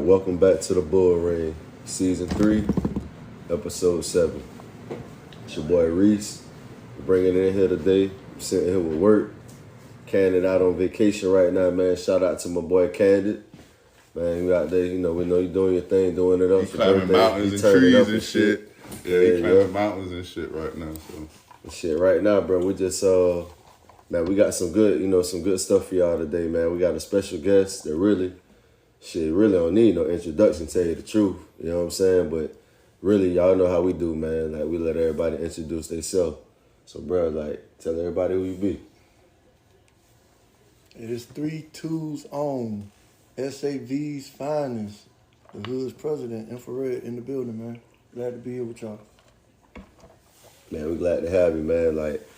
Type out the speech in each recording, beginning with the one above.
right, welcome back to the BullRing, Season 3, Episode 7. It's your boy Reese. We're bringing it in here today. I'm sitting here with work. Candid out on vacation right now, man. Shout out to my boy Candid. Man, you out there, we know you doing your thing, doing it up. He climbing mountains and trees and shit. Yeah, he climbing mountains and shit right now. So shit, right now, bro, we just man, we got some good, some good stuff for y'all today, man. We got a special guest that really don't need no introduction, tell you the truth. You know what I'm saying? But really, y'all know how we do, man. Like, we let everybody introduce themselves. So, bro, like, tell everybody who you be. It is 3-2's own SAV's finest, the hood's president, Inffa Red, in the building, man. Glad to be here with y'all. Man, we glad to have you, man. Like,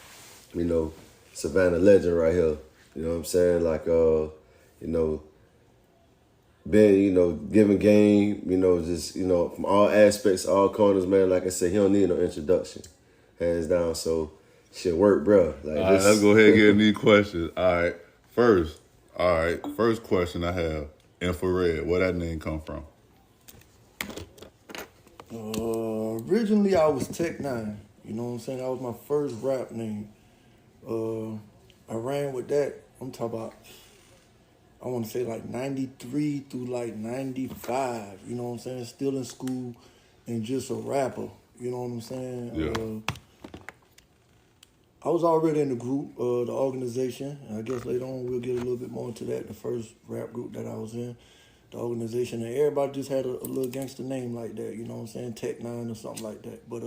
Savannah legend right here. You know what I'm saying? Like, been, giving game, just, from all aspects, all corners, man. Like I said, he don't need no introduction, hands down. So, shit work, bro. Like, all right, let's go ahead and get these questions. All right, first question I have, Inffa Red, where that name come from? Originally, I was Tech 9. You know what I'm saying? That was my first rap name. I ran with that. I'm talking about, I want to say like 93 through like 95. You know what I'm saying? Still in school and just a rapper. You know what I'm saying? Yeah. I was already in the group, the organization. And I guess later on we'll get a little bit more into that. The first rap group that I was in, the organization, and everybody just had a little gangster name like that. You know what I'm saying? Tech 9 or something like that. But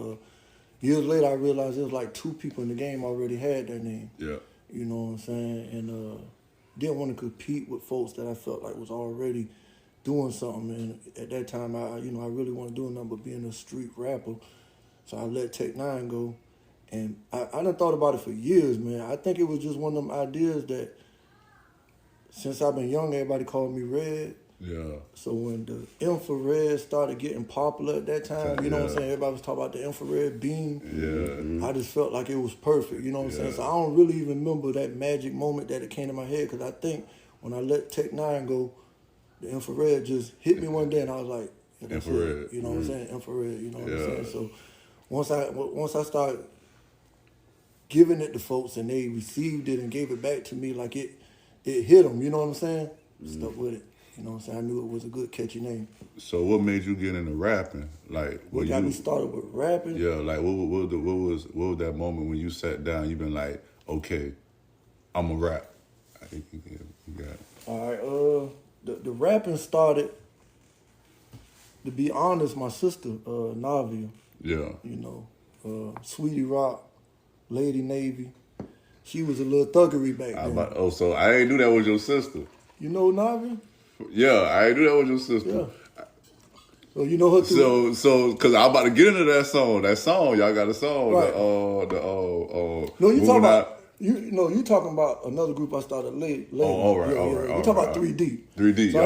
years later, I realized there was like 2 people in the game already had that name. Yeah. You know what I'm saying? And didn't want to compete with folks that I felt like was already doing something. And at that time, I really wasn't doing nothing but being a street rapper. So I let Tech 9 go. And I done thought about it for years, man. I think it was just one of them ideas that since I've been young, everybody called me Red. Yeah. So when the Inffa Red started getting popular at that time, you know what I'm saying? Everybody was talking about the Inffa Red beam. Yeah. I just felt like it was perfect, you know what I'm saying? So I don't really even remember that magic moment that it came to my head, because I think when I let Tech 9 go, the Inffa Red just hit me one day and I was like, yeah, Inffa Red. You know what I'm saying? Inffa Red, you know what I'm saying? So once I started giving it to folks and they received it and gave it back to me, like it hit them, you know what I'm saying? Stuck with it. You know what I'm saying? I knew it was a good, catchy name. So what made you get into rapping? Like, what got me started with rapping? Yeah, like what was that moment when you sat down? You been like, okay, I'm a rap. I think you got it. All right. The rapping started. To be honest, my sister Navia. Yeah. Sweetie Rock, Lady Navy. She was a little thuggery back then. So I ain't knew that was your sister. You know Navia? Yeah, I knew that was your sister. Yeah. So you know her too. So, because I'm about to get into that song. That song, y'all got a song. Right. No, you talking about you talking about another group I started late. Oh, all right. We talking about 3D. 3D. So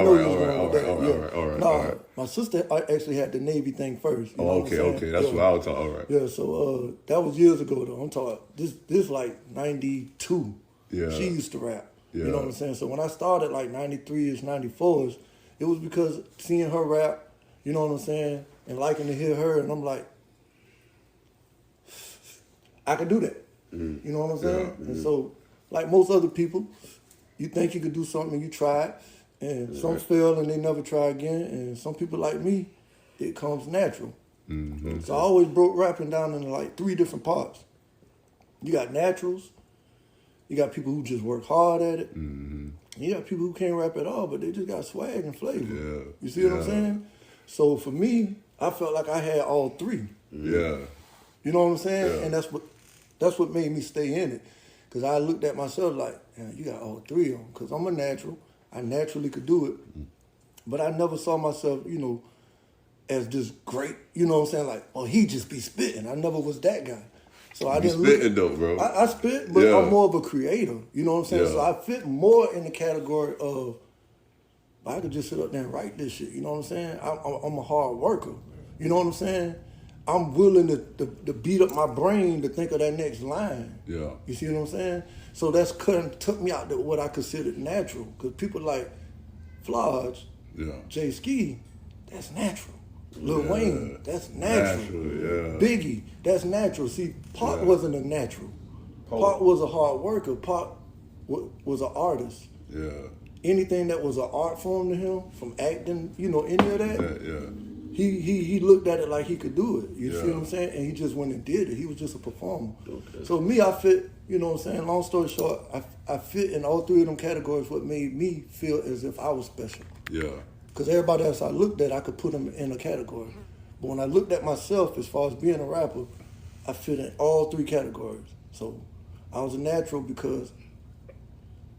All right. My sister actually had the Navy thing first. Okay. That's what I was talking. All right. Yeah. So that was years ago though. I'm talking this like 92. Yeah. She used to rap. Yeah. You know what I'm saying? So when I started like 93-ish, 94-ish, it was because seeing her rap, you know what I'm saying, and liking to hear her, and I'm like, I could do that. You know what I'm saying? Yeah. And so, like most other people, you think you could do something and you try it, and some fail and they never try again, and some people like me, it comes natural. Mm-hmm. So I always broke rapping down into like 3 different parts. You got naturals. You got people who just work hard at it. Mm-hmm. You got people who can't rap at all, but they just got swag and flavor. Yeah. You see what I'm saying? So for me, I felt like I had all 3. Yeah. You know what I'm saying? Yeah. And that's what made me stay in it. Because I looked at myself like, man, you got all 3 of them. Because I'm a natural. I naturally could do it. But I never saw myself, as this great, you know what I'm saying? Like, oh, he just be spitting. I never was that guy. So I didn't spitting though, bro. I spit, but I'm more of a creator. You know what I'm saying? Yeah. So I fit more in the category of, I could just sit up there and write this shit. You know what I'm saying? I'm a hard worker. You know what I'm saying? I'm willing to beat up my brain to think of that next line. Yeah. You see what I'm saying? So that's took me out to what I considered natural. Because people like Flodge, Yeah. Jay Ski, that's natural. Lil Wayne, that's natural. Yeah. Biggie, that's natural. See, Pac wasn't a natural. Pac was a hard worker. Pac was an artist. Yeah. Anything that was an art form to him, from acting, you know, any of that, Yeah. he looked at it like he could do it. You see Yeah. what I'm saying? And he just went and did it. He was just a performer. Okay. So me, I fit, you know what I'm saying? Long story short, I fit in all three of them categories, what made me feel as if I was special. Yeah. Because everybody else I looked at, I could put them in a category. But when I looked at myself as far as being a rapper, I fit in all three categories. So I was a natural because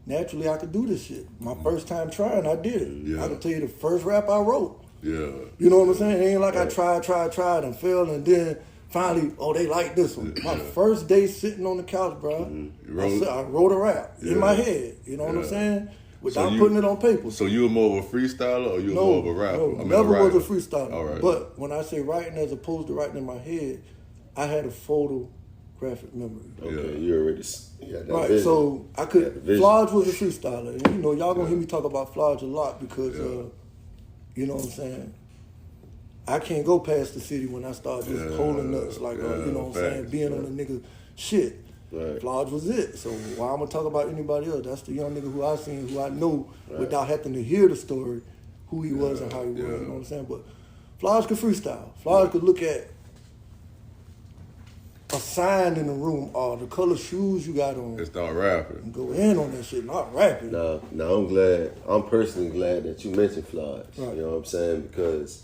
naturally I could do this shit. My first time trying, I did it. Yeah. I can tell you the first rap I wrote. Yeah. You know what I'm saying? It ain't like I tried and failed and then finally, oh, they like this one. My first day sitting on the couch, bro, I wrote a rap in my head. You know what I'm saying? Without putting it on paper. So you were more of a freestyler or you were more of a rapper? No, never was a freestyler. All right. But when I say writing as opposed to writing in my head, I had a photographic memory. Okay, you already got that Right, vision. so I could. Got the vision. Flodge was a freestyler, and you know y'all gonna hear me talk about Flodge a lot because, you know what I'm saying. I can't go past the city when I start just holding nuts, like you know what I'm saying, being on a nigga shit. Right. Flodge was it. So why I'm gonna talk about anybody else? That's the young nigga who I seen, who I know without having to hear the story, who he was and how he was. You know what I'm saying? But Flodge could freestyle. Flodge could look at a sign in the room or the color shoes you got on. And start rapping. And go in on that shit, not rapping. Now I'm personally glad that you mentioned Flodge. Right. You know what I'm saying? Because,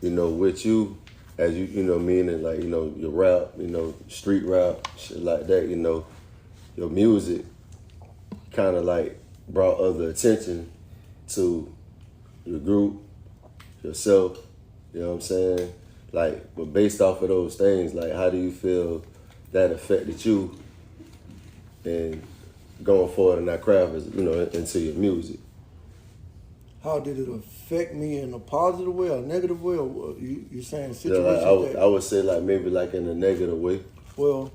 you know, with you, as you know, meaning like, you know, your rap, you know, street rap, shit like that, you know, your music kind of like brought other attention to your group, yourself, you know what I'm saying? Like, but based off of those things, like, how do you feel that affected you and going forward in that craft, you know, into your music? How did it affect me in a positive way or negative way? Or what? You saying Yeah, situations like I would say like maybe like in a negative way. well,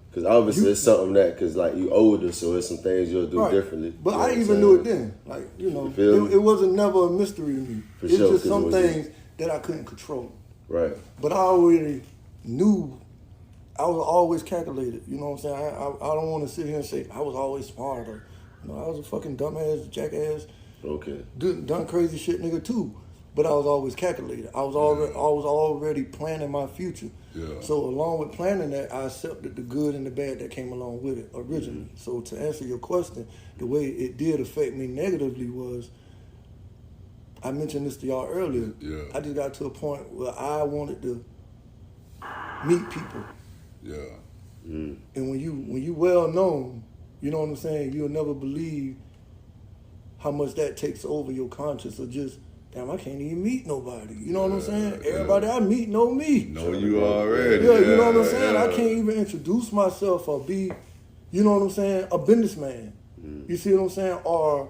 Because obviously it's something that, because like you older, so it's some things you'll do right. differently. But You know I what I'm even saying? knew it then. Like, you know, feel me? it wasn't never a mystery to me. For It's sure, just 'cause some it was things that I couldn't control. Right. But I already knew I was always calculated. You know what I'm saying? I don't want to sit here and say I was always smart or, you know, I was a fucking dumbass, jackass, Okay. done crazy shit nigga too. But I was always calculated. I was already planning my future. Yeah. So along with planning that, I accepted the good and the bad that came along with it originally. Mm-hmm. So to answer your question, the way it did affect me negatively was, I mentioned this to y'all earlier. Yeah. I just got to a point where I wanted to meet people. Yeah. Mm. And when you well known, you know what I'm saying, you'll never believe how much that takes over your conscience or just, damn, I can't even meet nobody. You know what I'm saying? Everybody I meet know me. Know you already. Yeah, you know what I'm saying? Yeah. I can't even introduce myself or be, you know what I'm saying, a businessman. You see what I'm saying? Or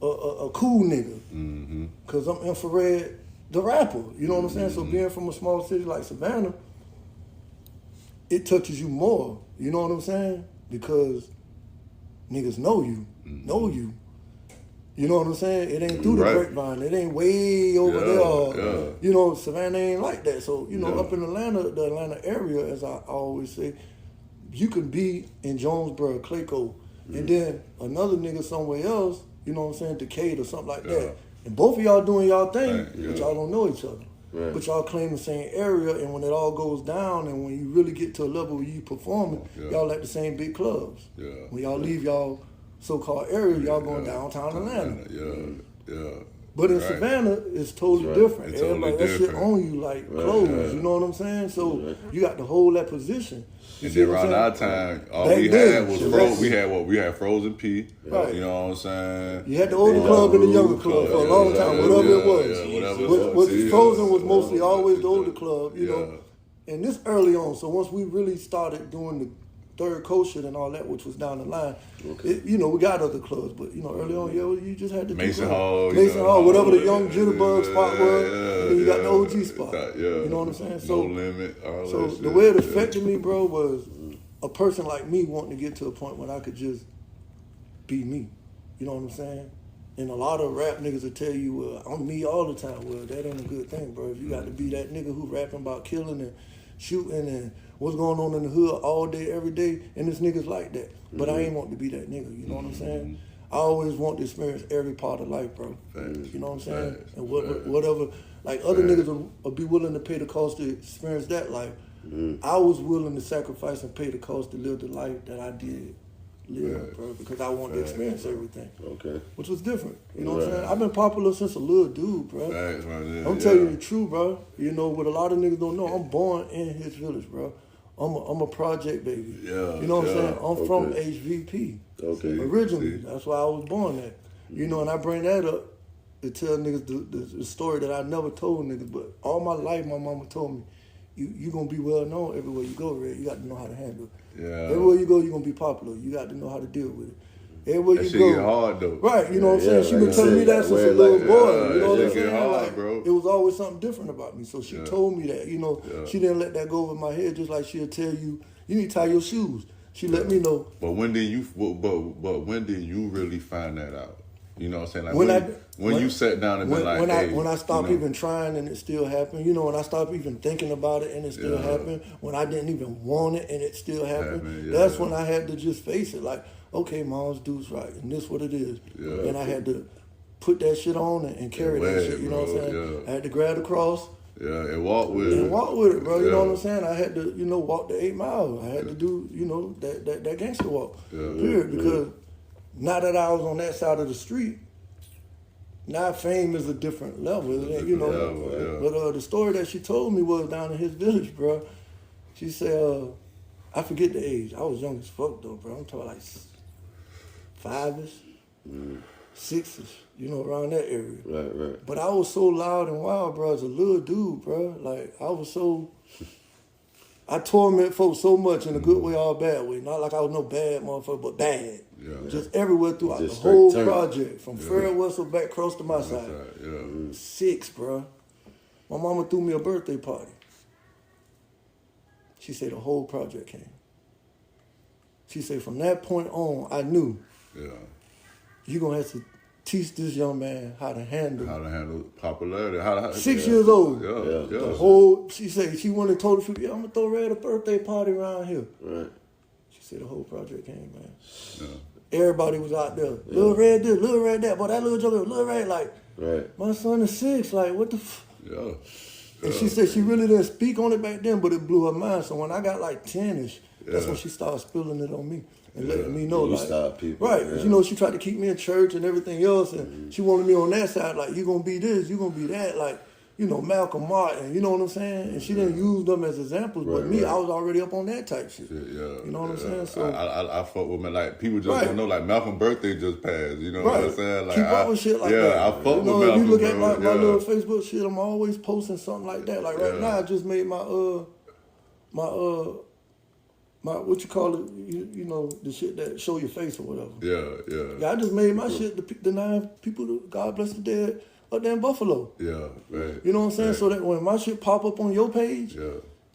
a cool nigga. Mm-hmm. Because I'm Inffa Red, the rapper. You know what I'm saying? So being from a small city like Savannah, it touches you more. You know what I'm saying? Because niggas know you. Know you. You know what I'm saying? It ain't through the grapevine. It ain't way over there. You know, Savannah ain't like that. So, you know, up in Atlanta, the Atlanta area, as I always say, you can be in Jonesboro, Clayco, and then another nigga somewhere else, you know what I'm saying, Decatur or something like that. And both of y'all doing y'all thing, but y'all don't know each other. Right. But y'all claim the same area, and when it all goes down and when you really get to a level where you performing, y'all at the same big clubs. Yeah. When y'all leave y'all so-called area, y'all going downtown Atlanta. Yeah. But in Savannah, it's totally different. It's totally Everybody, that shit different. on you like clothes. You know what I'm saying? So you got to hold that position. You And see then what I'm around saying? our time, all Back we then, had was shit, we had Frozen P. Right. You know what I'm saying? You had the older club and the younger club for a long time, whatever it was. Whatever it was. What Frozen was mostly always the older club, you know. And this early on, so once we really started doing the third coast shit and all that, which was down the line, you know, we got other clubs, but you know, early on, you just had the Mason Hall, Mason Hall, whatever the young jitterbug yeah, spot was, yeah, and then you got the yeah. OG spot. You know what I'm saying? No limit. All So that the shit, way it affected me, bro, was a person like me wanting to get to a point where I could just be me. You know what I'm saying? And a lot of rap niggas will tell you, well, I'm me all the time. Well, that ain't a good thing, bro. If you got to be that nigga who rapping about killing and shooting and what's going on in the hood all day, every day, and this nigga's like that. But I ain't want to be that nigga, you know what I'm saying? I always want to experience every part of life, bro. You know what I'm saying? And whatever, like other niggas will be willing to pay the cost to experience that life. I was willing to sacrifice and pay the cost to live the life that I did live, bro, because I wanted to experience everything. Okay. Which was different. You know what I'm saying? I've been popular since a little dude, bro. Right, I'm telling you the truth, bro. You know, what a lot of niggas don't know, I'm born in his village, bro. I'm a project baby. Yeah. You know what I'm saying? I'm from HVP. Okay. Originally. That's why I was born there. You know, and I bring that up to tell niggas the story that I never told niggas, but all my life my mama told me, you gonna be well known everywhere you go, Red. You got to know how to handle it. Yeah. Everywhere you go, you're gonna be popular. You got to know how to deal with it. Everywhere That you go. Get hard though. Right, you know what I'm saying? She like been you telling me said, that since a where, little like, boy. You know what I'm get saying? hard, Like, bro. it was always something different about me. So she told me that, you know, she didn't let that go over my head, just like she'll tell you, you need to tie your shoes. She let me know. But when did you? But when did you really find that out? You know what I'm saying? Like when you sat down and been like, when I stopped even trying and it still happened. You know, when I stopped even thinking about it and it still happened. When I didn't even want it and it still happened. That's when I had to just face it. Like, okay, mom's dude's right, and this what it is. Yeah. And I had to put that shit on and carry that shit. You know what I'm saying? I had to grab the cross. Yeah, and walk with it. And walk with it, bro. You know what I'm saying? I had to, you know, walk the 8 miles. I had to do, you know, that gangster walk. Period. Because now that I was on that side of the street, now fame is a different level, you know. But the story that she told me was down in his village, bro. She said, I forget the age. I was young as fuck though, bro. I'm talking like 5-ish, 6-ish, you know, around that area. Right. But I was so loud and wild, bro, as a little dude, bro. Like, I torment folks so much in a good way or a bad way. Not like I was no bad motherfucker, but bad. Yeah. Just everywhere throughout just the whole turn. project, from Fair Wessel back across to my side. 6, bro. My mama threw me a birthday party. She said the whole project came. She said from that point on, I knew you're going to have to teach this young man how to handle popularity. 6 years old. Yeah. The whole, she said, she went and told the people, I'm going to throw Red a birthday party around here. Right. She said the whole project came, man. Yeah. Everybody was out there. Lil Red this, Lil Red that. But that little joker, Lil Red, like, my son is 6. Like, what the And she said she really didn't speak on it back then, but it blew her mind. So when I got like 10-ish, that's when she started spilling it on me and letting me know. You like, start people. Right. You know, she tried to keep me in church and everything else. And she wanted me on that side, like, you going to be this, you going to be that. Like, you know, Malcolm Martin, you know what I'm saying? And she didn't use them as examples, but me, I was already up on that type shit. You know what I'm saying? So I fuck with me, like, people just don't know, like, Malcolm's birthday just passed, you know what I'm saying? Like, keep up with shit like that. Yeah, I fuck with Malcolm, if you look at my little Facebook shit, I'm always posting something like that. Like, right now, I just made my what you call it, you know, the shit that show your face or whatever. Yeah, I just made my shit, the 9 people, God bless the dead, up there in Buffalo. Yeah, right. You know what I'm saying? So that when my shit pop up on your page,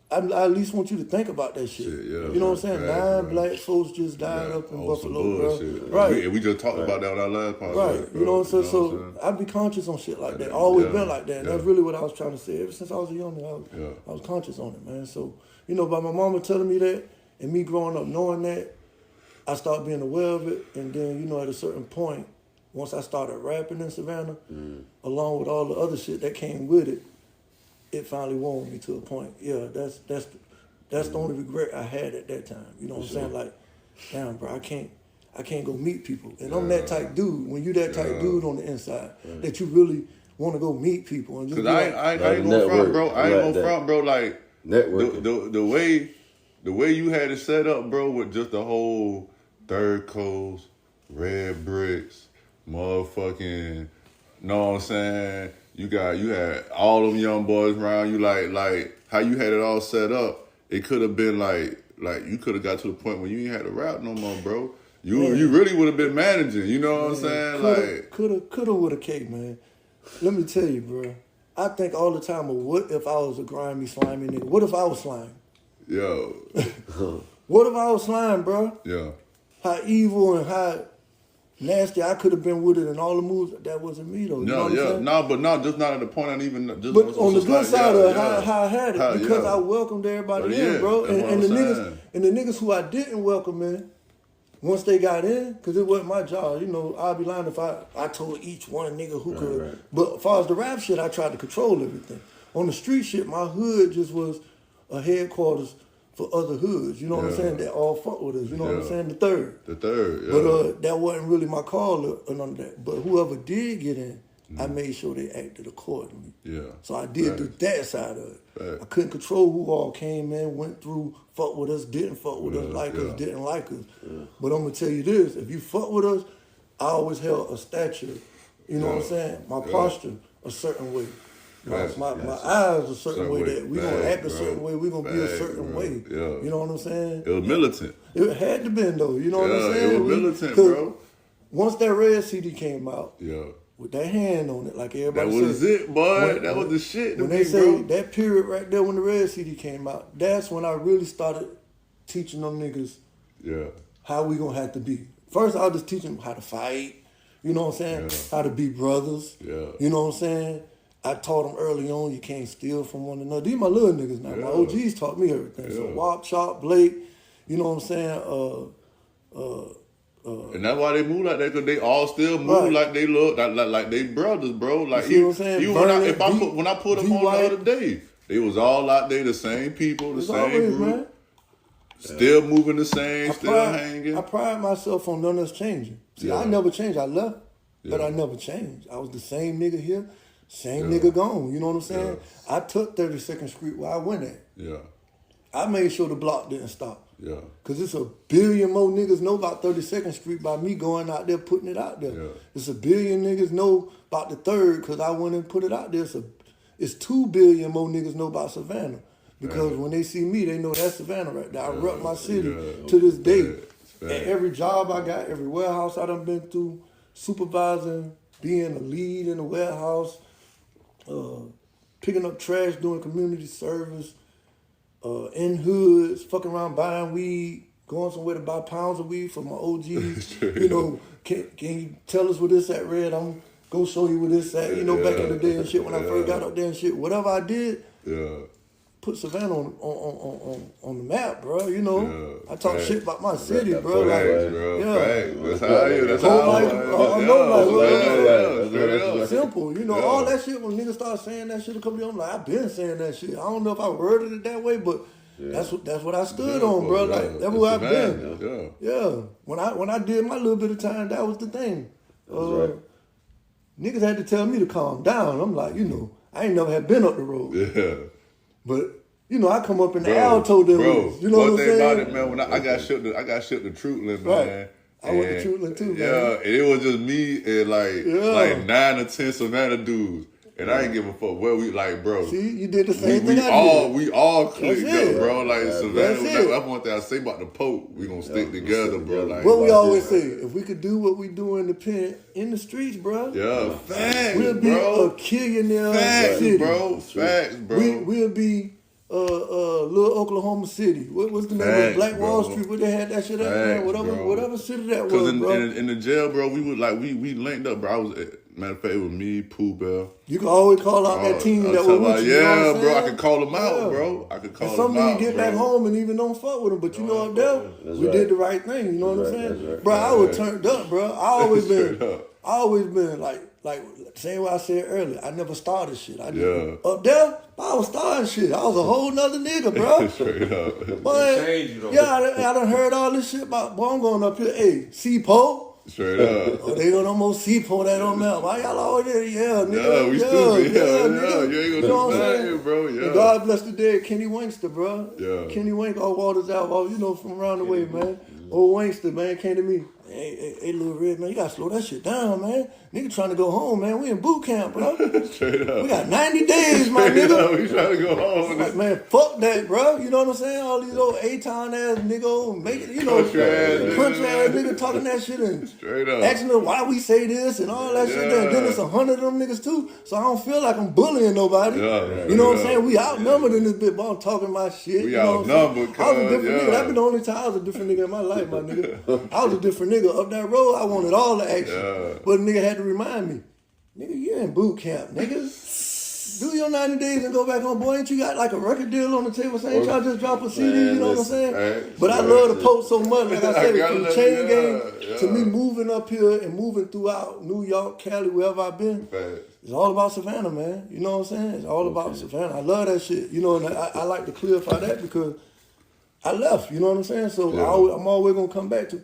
I at least want you to think about that shit. You know what I'm saying? 9 black folks just died up in Buffalo, bro. Right. We just talked about that on our last podcast. Right. You know what I'm saying? So I be conscious on shit like that. I always been like that. And that's really what I was trying to say. Ever since I was a young nigga, I was conscious on it, man. So, you know, by my mama telling me that and me growing up knowing that, I started being aware of it. And then, you know, at a certain point, once I started rapping in Savannah, along with all the other shit that came with it, it finally won me to a point. Yeah, that's the only regret I had at that time. You know what I'm saying? Like, damn, bro, I can't go meet people. And I'm that type dude. When you that type dude on the inside, that you really want to go meet people and just. Cause I ain't gonna front, bro. I ain't gonna front, bro. Like networking. The way you had it set up, bro, with just the whole Third Coast, Red Bricks, motherfucking, know what I'm saying? You had all them young boys around you, like how you had it all set up. It could have been like you could have got to the point where you ain't had to rap no more, bro. You really would have been managing. You know what I'm saying? Coulda, woulda, cake, man. Let me tell you, bro. I think all the time of what if I was a grimy, slimy nigga? What if I was slime? Yo. What if I was slime, bro? Yeah. How evil and how nasty. I could have been with it in all the moves. That wasn't me though. You know what I'm saying? No, but not just not at the point. And even just. But on the good like, side of how I had it, because I welcomed everybody But in, bro. And the saying. niggas who I didn't welcome in, once they got in, because it wasn't my job. You know, I'd be lying if I told each one nigga who could. Right. But as far as the rap shit, I tried to control everything. On the street shit, my hood just was a headquarters for other hoods. You know what I'm saying? That all fuck with us. You know what I'm saying? The third. But that wasn't really my call or none of that. But whoever did get in, I made sure they acted accordingly. Yeah. So I did do that side of it. I couldn't control who all came in, went through, fuck with us, didn't fuck with us, like us, didn't like us. But I'm gonna tell you this: if you fuck with us, I always held a stature. You know what I'm saying? My posture a certain way. My eyes a certain way that we gonna act a certain way, we gonna be a certain way. You know what I'm saying? It was militant. It had to been though, you know what I'm saying? It was militant, bro. Once that Red CD came out, with that hand on it, like everybody said. That was it, boy. That was the shit. When they say that period right there when the Red CD came out, that's when I really started teaching them niggas how we gonna have to be. First, I was just teaching them how to fight, you know what I'm saying? How to be brothers, you know what I'm saying? I taught them early on you can't steal from one another. These my little niggas now. My OGs taught me everything. So Wop, Chop, Blake, you know what I'm saying? And that's why they move like that, because they all still move like they look like they brothers, bro. Like you see what I'm saying? Even when I put them on the other day, they was all out there, the same people, the same group, man. Still moving the same, hanging. I pride myself on none of us changing. See, I never changed. I left, but I never changed. I was the same nigga here, same nigga gone. You know what I'm saying? I took 32nd Street where I went at. I made sure the block didn't stop. Because it's a billion more niggas know about 32nd Street by me going out there putting it out there. It's a billion niggas know about the 3rd because I went and put it out there. It's 2 billion more niggas know about Savannah. Because when they see me, they know that's Savannah right there. I rep my city to this day. And every job I got, every warehouse I done been through, supervising, being a lead in the warehouse, picking up trash, doing community service, in hoods, fucking around buying weed, going somewhere to buy pounds of weed for my OGs. You know, can you tell us where this at, Red? I'm go show you where this at. You know, back in the day and shit, when I first got up there and shit. Whatever I did, put Savannah on the map, bro. You know, I talk shit about my city, bro. That's how simple. You know, all that shit. When niggas start saying that shit a couple of years, I'm like, I've been saying that shit. I don't know if I worded it that way, but that's what I stood on, bro. Like that's where I've been. When I did my little bit of time, that was the thing. Niggas had to tell me to calm down. I'm like, you know, I ain't never had been up the road. But you know, I come up in the alto there. You know what I'm saying? About it, man, when I got shipped to Trutland, man. I went to Trutland too, man. Yeah, and it was just me and like 9 or 10 Savannah dudes. And I ain't give a fuck where we bro. See, you did the same thing I did. We all clicked up, bro. Like Savannah, that's one thing I say about the Pope. We gonna stick together, bro. Like what we always say, if we could do what we do in the pen, in the streets, bro. Facts, we'll be a killionaire city. Facts, bro. We'll be little Oklahoma City. What's the name of Black Wall Street? Where they had that shit at, man? Whatever city that was, bro. Because in the jail, bro, we would we linked up, bro. Matter of fact, it was me, Pooh Bell. You can always call out that team that was with you. Yeah, bro, I could call them out, bro. I could call them out. And some of you get back home and even don't fuck with them, but you know up there, we did the right thing. You know what I'm saying? Bro, I was turned up, bro. I always been like same way I said earlier. I never started shit. I just up there, I was starting shit. I was a whole nother nigga, bro. Straight up. But I done heard all this shit about. Boy, I'm going up here. Hey, C-Po. Straight up. They gonna almost C-Po that on there. Why y'all always there? Yeah, nigga. We stupid. Nigga. You ain't gonna do nothing, bro. And God bless the dead Kenny Wankster, bro. Kenny Wank, all Waters out, you know, from around the way, man. Old Wankster, man, came to me. Hey, little Red, man, you gotta slow that shit down, man. Nigga trying to go home, man. We in boot camp, bro. Straight up. We got 90 days, my Straight nigga. up, we trying to go home. Like, man, fuck that, bro. You know what I'm saying? All these old A-town ass nigga, make it, you know, Country ass nigga talking that shit and Straight up. asking them why we say this and all that shit. And then it's 100 of them niggas too. So I don't feel like I'm bullying nobody. Yeah, you know what I'm saying? We outnumbered in this bit, but I'm talking my shit. We you know outnumbered, I was a different yeah. nigga. That's been the only time I was a different nigga in my life, my nigga. I was a different nigga. Up that road, I wanted all the action. Yeah. But a nigga had to remind me, nigga, you in boot camp, nigga. Do your 90 days and go back on, boy. Ain't you got like a record deal on the table saying y'all just drop a CD, Man, you know listen, what I'm saying? right, But I love the Pope so much, like I said, from the chain game to yeah. me moving up here and moving throughout New York, Cali, wherever I've been. Facts. It's all about Savannah, man. You know what I'm saying? It's all about Savannah. I love that shit. You know, and I like to clarify that because I left, you know what I'm saying? So I'm always going to come back to,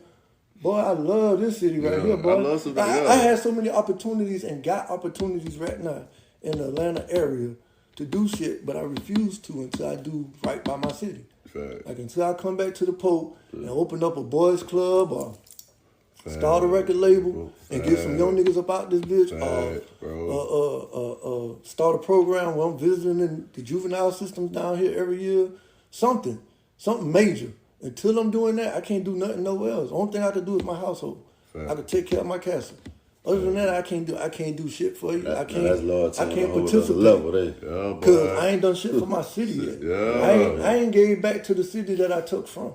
boy, I love this city right here, boy. I love Savannah. I had so many opportunities and got opportunities right now in the Atlanta area to do shit, but I refuse to until I do right by my city. Facts. Like until I come back to the Pope and open up a boys club or start a record label and get some young niggas up out this bitch. Start a program where I'm visiting the juvenile systems down here every year. Something major. Until I'm doing that, I can't do nothing nowhere else. The only thing I can do is my household. I can take care of my castle. Other than that, I can't do shit for you. I can't participate because I ain't done shit for my city yet. I ain't gave back to the city that I took from.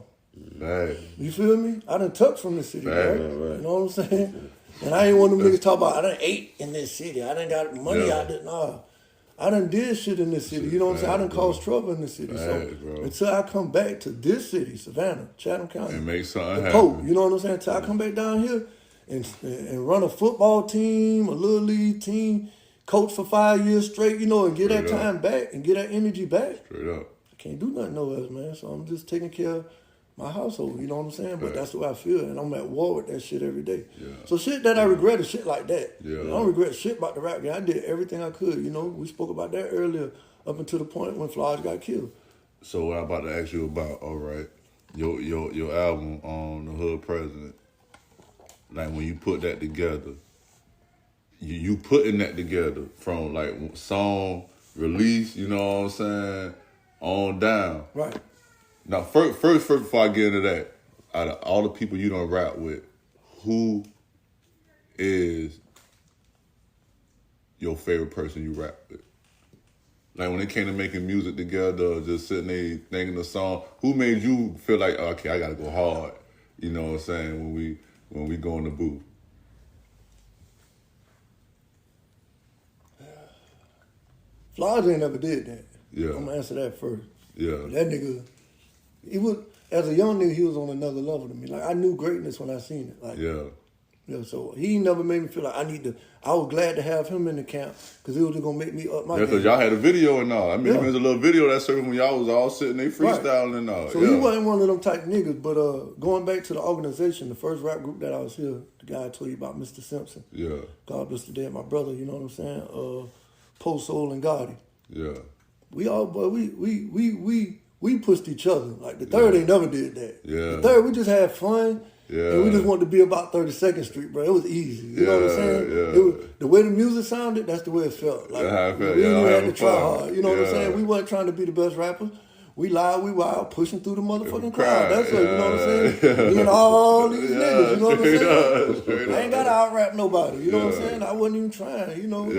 Right. You feel me? I done took from the city, right? You know what I'm saying? And I ain't one of them niggas talk about I done ate in this city. I done got money out there. Nah. I done did shit in this city. You know what I'm saying? I done caused trouble in this city. So until I come back to this city, Savannah, Chatham County, and make something happen. Pope, you know what I'm saying? Until I come back down here and run a football team, a little league team, coach for 5 years straight, you know, and get that time back and get that energy back. Straight up. I can't do nothing nowhere else, man. So I'm just taking care of my household, you know what I'm saying? But that's the way I feel, and I'm at war with that shit every day. So shit that I regret is shit like that. I don't regret shit about the rap game. I did everything I could, you know. We spoke about that earlier, up until the point when Flaj got killed. So what I'm about to ask you about, all right, your album on The Hood President, like when you put that together, you putting that together from like song release, you know what I'm saying, on down. Right. Now, first, before I get into that, out of all the people you don't rap with, who is your favorite person you rap with? Like when it came to making music together, just sitting there thinking the song, who made you feel like, okay, I gotta go hard? You know what I'm saying? When we go in the booth. Flaj ain't never did that. Yeah. I'm gonna answer that first. Yeah. That nigga, he was, as a young nigga, he was on another level to me. Like I knew greatness when I seen it. Like, so he never made me feel like I was glad to have him in the camp because it was gonna make me up my game. Because y'all had a video and all. I mean, there's a little video that surfaced when y'all was all sitting there freestyling and all. So he wasn't one of them type niggas, but going back to the organization, the first rap group that I was here, the guy I told you about, Mr. Simpson. Yeah. God bless the dead, my brother, you know what I'm saying? Post Soul and Gotti. Yeah. We all, boy, we pushed each other. Like the third ain't never did that. Yeah. The third, we just had fun. Yeah. And we just wanted to be about 32nd Street, bro. It was easy. You know what I'm saying? Yeah. It was, the way the music sounded, that's the way it felt. Like, how it felt. we didn't even have to having try fun. hard. You know what I'm saying? We wasn't trying to be the best rappers. We live, we wild, pushing through the motherfucking crowd. That's what, you know what I'm saying? Me and all these niggas, you know what I'm saying? I ain't got to out-rap nobody, you know what I'm saying? I wasn't even trying, you know?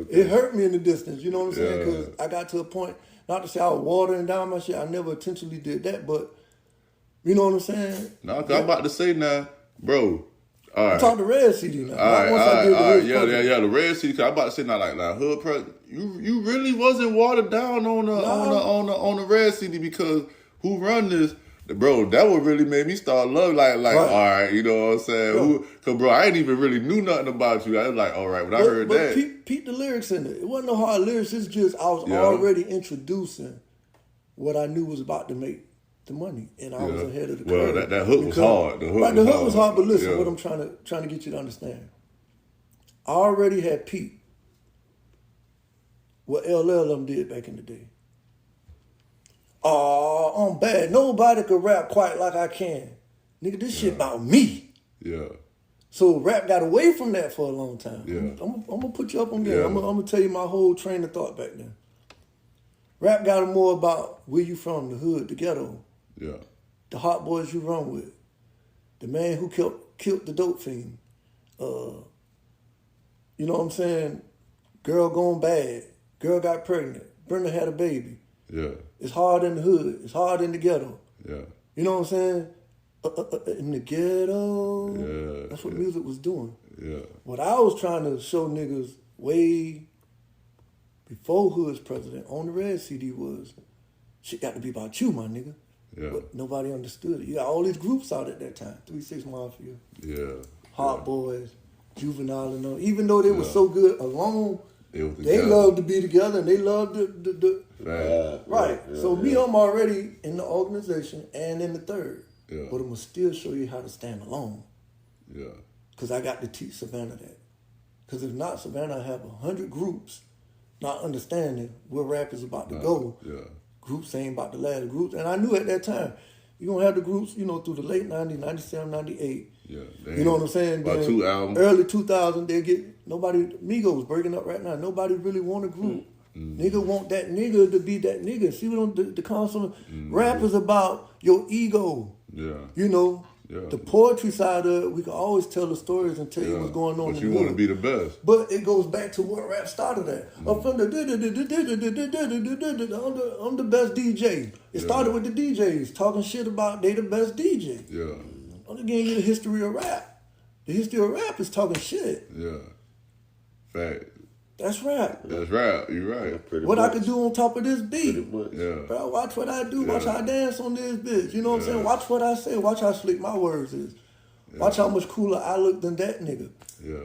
It hurt me in the distance, you know what I'm saying? Because I got to a point, not to say I was watering down my shit, I never intentionally did that, but you know what I'm saying? No, I'm about to say now, bro. All right. I'm talking the Red CD now. All right. Yeah. The Red CD. I'm about to say now, like Hood President. You really wasn't watered down on the Red CD because who run this, bro? That would really make me start loving all right, you know what I'm saying? Cause bro, I ain't even really knew nothing about you. I was like, all right, when I heard that, peep the lyrics in it. It wasn't no hard lyrics. It's just I was already introducing what I knew was about to make the money, and I was ahead of the curve. Well, that hook was hard. The hook was hard, but listen, what I'm trying to get you to understand. I already had Pete what LL did back in the day. Oh, I'm bad. Nobody could rap quite like I can. Nigga, this shit about me. Yeah. So rap got away from that for a long time. Yeah. I'm gonna put you up on game. Yeah. I'm gonna tell you my whole train of thought back then. Rap got more about where you from, the hood, the ghetto, Yeah. the hot boys you run with, the man who killed the dope fiend. You know what I'm saying? Girl gone bad. Girl got pregnant. Brenda had a baby. Yeah. It's hard in the hood. It's hard in the ghetto. Yeah. You know what I'm saying? In the ghetto. Yeah. That's what music was doing. Yeah. What I was trying to show niggas way before Hood's president on the Red CD was, shit got to be about you, my nigga. Yeah. But nobody understood it. You got all these groups out at that time. 3-6 Mafia, Yeah. Hot Boys, Juvenile and all. Even though they were so good alone, They they loved to be together and they loved the right. Yeah, So me, I'm already in the organization and in the third. Yeah. But I'm going to still show you how to stand alone. Yeah. Because I got to teach Savannah that. Because if not, Savannah have 100 groups not understanding where rap is about to go. Yeah. Groups ain't about to last. Groups, and I knew at that time, you're going to have the groups, through the late 90s, 97, 98. Yeah. You know what I'm saying? About Then 2 albums. Early 2000, they get, nobody, Migos breaking up right now. Nobody really want a group. Nigga want that nigga to be that nigga. See what the concept? Rap is about your ego. Yeah. Yeah. The poetry side of it, we can always tell the stories and tell you what's going on. But in you the want to hood. be the best. But it goes back to what rap started at. Up from the I'm the best DJ. It started with the DJs talking shit about they the best DJ. Yeah. I'm just giving you the history of rap. The history of rap is talking shit. Yeah. Fact. That's rap. That's right. You're right. Pretty What much. I could do on top of this Pretty beat. much. Yeah. Bro, watch what I do. Watch how I dance on this bitch. You know what I'm saying? Watch what I say. Watch how slick my words is. Watch how much cooler I look than that nigga. Yeah.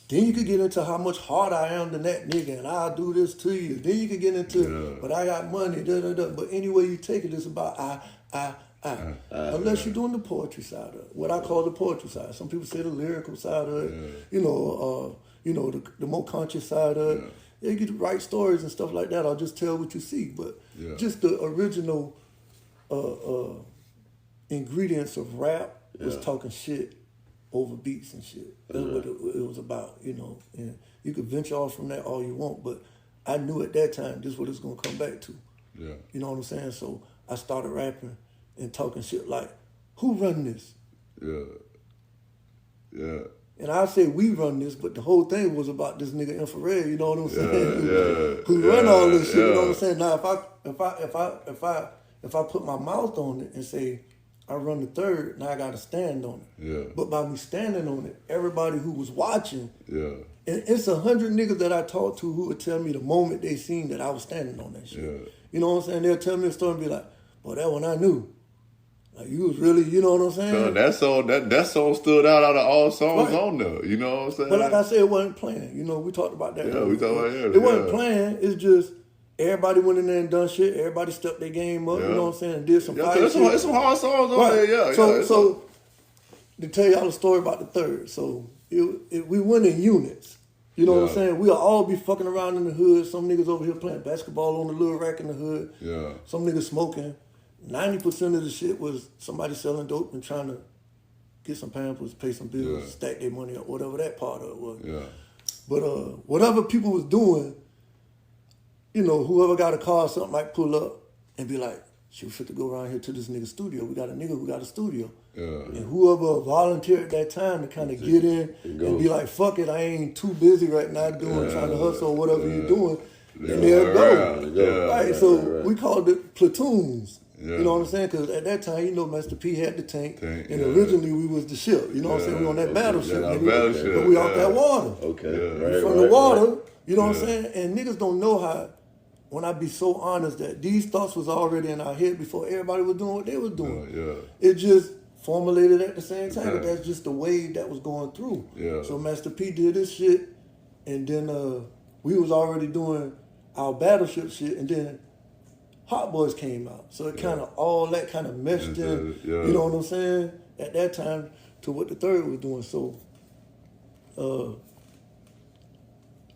Then you could get into how much harder I am than that nigga, and I'll do this to you. Then you could get into, but I got money, da-da-da. But anyway you take it, it's about I. Unless you're doing the poetry side of it, what I call the poetry side. Some people say the lyrical side of it. The more conscious side of it. Yeah, you get to write stories and stuff like that. I'll just tell what you see. But just the original ingredients of rap was talking shit over beats and shit. That's what it was about, And you could venture off from that all you want, but I knew at that time this is what it's gonna come back to. Yeah. You know what I'm saying? So I started rapping and talking shit like, who run this? Yeah. Yeah. And I say we run this, but the whole thing was about this nigga Inffa Red, you know what I'm saying? Yeah. Who run all this shit, you know what I'm saying? Now if I put my mouth on it and say I run the third, now I gotta stand on it. Yeah. But by me standing on it, everybody who was watching, Yeah. and it's 100 niggas that I talked to who would tell me the moment they seen that I was standing on that shit. Yeah. You know what I'm saying? They'll tell me a story and be like, boy, that one I knew. Like, you was really, you know what I'm saying? So that song stood out of all songs Right. on there. You know what I'm saying? But like I said, it wasn't playing. We talked about that. Yeah, we talked about that. It wasn't playing. It's just everybody went in there and done shit. Everybody stepped their game up. Yeah. You know what I'm saying? And did some Yeah, fire shit. it's some hard songs on Right. there. Yeah. So to tell y'all the story about the third. So we went in units. You know what I'm saying? We'll all be fucking around in the hood. Some niggas over here playing basketball on the little rack in the hood. Yeah. Some niggas smoking. 90% of the shit was somebody selling dope and trying to get some pampers, pay some bills, stack their money up, whatever that part of it was. Yeah. But whatever people was doing, whoever got a car or something might pull up and be like, shit, we fit to go around here to this nigga's studio. We got a nigga who got a studio. Yeah. And whoever volunteered at that time to kind of get in and be like, fuck it, I ain't too busy right now trying to hustle or whatever you're doing. And they'll go. Yeah. Right, so we called it platoons. Yeah. You know what I'm saying? Because at that time, Master P had the tank and originally we was the ship. You know what I'm saying? We on that battleship. But we off that water. Okay. From the water, you know what I'm saying? And niggas don't know how, when I be so honest that these thoughts was already in our head before everybody was doing what they was doing. It just formulated at the same time. But that's just the wave that was going through. Yeah. So Master P did this shit, and then we was already doing our battleship shit, and then Hot Boys came out. So it kind of, all that kind of meshed in, you know what I'm saying, at that time to what the third was doing. So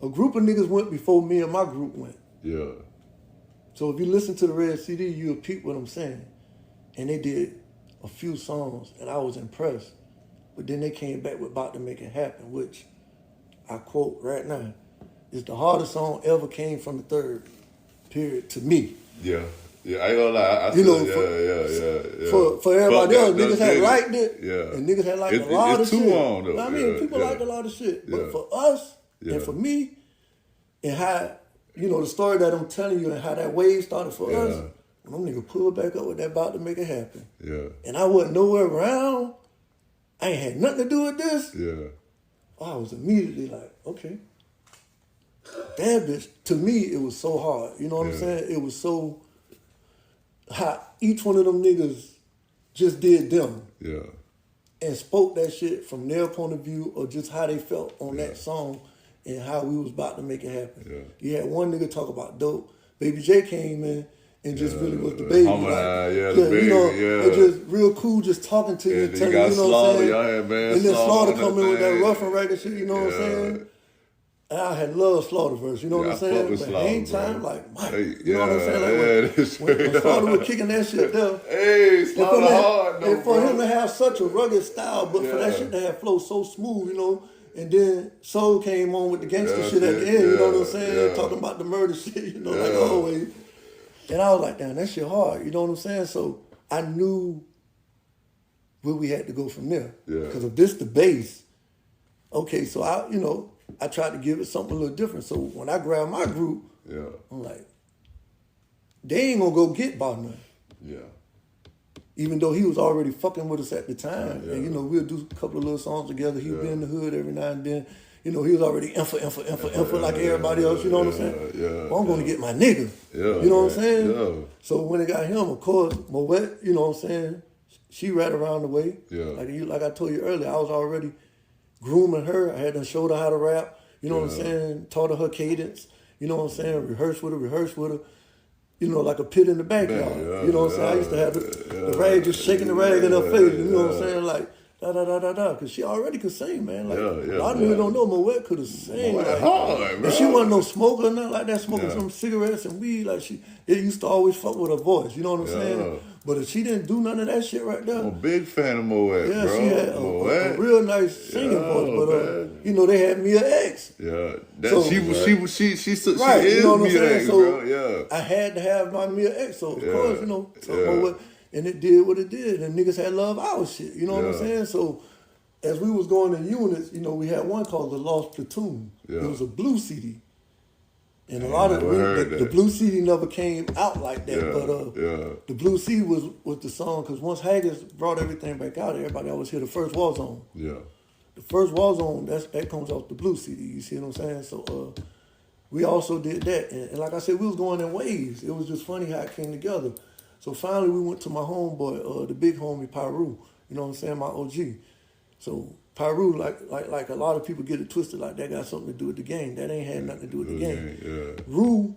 a group of niggas went before me and my group went. Yeah. So if you listen to the Red CD, you'll peep what I'm saying. And they did a few songs, and I was impressed. But then they came back with About to Make It Happen, which I quote right now, is the hardest song ever came from the third, period, to me. Yeah. Yeah, I ain't gonna lie. I You know, yeah. For everybody else, niggas had liked it. Yeah. And niggas had liked a lot of shit. It's too long, though. I mean, people liked a lot of shit. But for us, and for me, and how, the story that I'm telling you and how that wave started for us, when them niggas pulled back up with that About to Make It Happen. Yeah. And I wasn't nowhere around. I ain't had nothing to do with this. Yeah. I was immediately like, okay. That bitch, to me, it was so hard. You know what I'm saying? It was so how each one of them niggas just did them. Yeah. And spoke that shit from their point of view or just how they felt on that song and how we was about to make it happen. Yeah. You had one nigga talk about dope. Baby J came in and just really was the baby. The baby, and just real cool, just talking to you and telling you, know what I'm saying? And then Slaughter come in with that rough and regular shit, you know what I'm saying? And I had loved Slaughterverse, you know what I'm saying? But same time, like, Mike, you know what I'm saying? Like when Slaughter was kicking that shit there. Hey, Slaughter hard, though, and for him to have such a rugged style, but for that shit to have flow so smooth, and then Soul came on with the gangster shit at the end, you know what I'm saying? Talking about the murder shit, like always. And I was like, damn, that shit hard, you know what I'm saying? So I knew where we had to go from there. Because if this the base, okay, so I tried to give it something a little different. So when I grabbed my group, I'm like, they ain't gonna go get Bob nothing. Yeah. Even though he was already fucking with us at the time. And, we'll do a couple of little songs together. He'd be in the hood every now and then. He was already Inffa like everybody else, you know what I'm saying? Well, I'm going to get my nigga. You know what I'm saying? Yeah. So when it got him, of course, Moet, you know what I'm saying? She right around the way. Like I told you earlier, I was already grooming her. I had to show her how to rap. You know what I'm saying? Taught her cadence. You know what I'm saying? Rehearse with her. Like a pit in the backyard. You know what I'm saying? I used to have the rag just shaking the rag in her face. You know what I'm saying? Like, da-da-da-da-da. Because she already could sing, man. Like, a lot of people don't know Moet could have sang. Like, hard, bro. And she wasn't no smoker or nothing like that, smoking some cigarettes and weed. Like, it used to always fuck with her voice. You know what I'm saying? But if she didn't do none of that shit right there. I'm a big fan of Moet, bro. Yeah, she had a real nice singing voice. But, they had Mia X. Yeah. So, she is you know what I'm saying? X, so bro. Yeah. I had to have my Mia X. So, of course, and it did what it did. And niggas had love our shit. You know what I'm saying? So, as we was going in units, we had one called The Lost Platoon. It was a blue CD. And a lot of the blue CD never came out like that. The blue CD was the song, because once Haggis brought everything back out, everybody always hear the first War Zone. Yeah. The first War Zone, that comes off the blue CD. You see what I'm saying? So we also did that. And like I said, we was going in waves. It was just funny how it came together. So finally we went to my homeboy, the big homie Pyru. You know what I'm saying? My OG. So Pyru, like a lot of people get it twisted, like that got something to do with the game. That ain't had nothing to do with the game. Rue,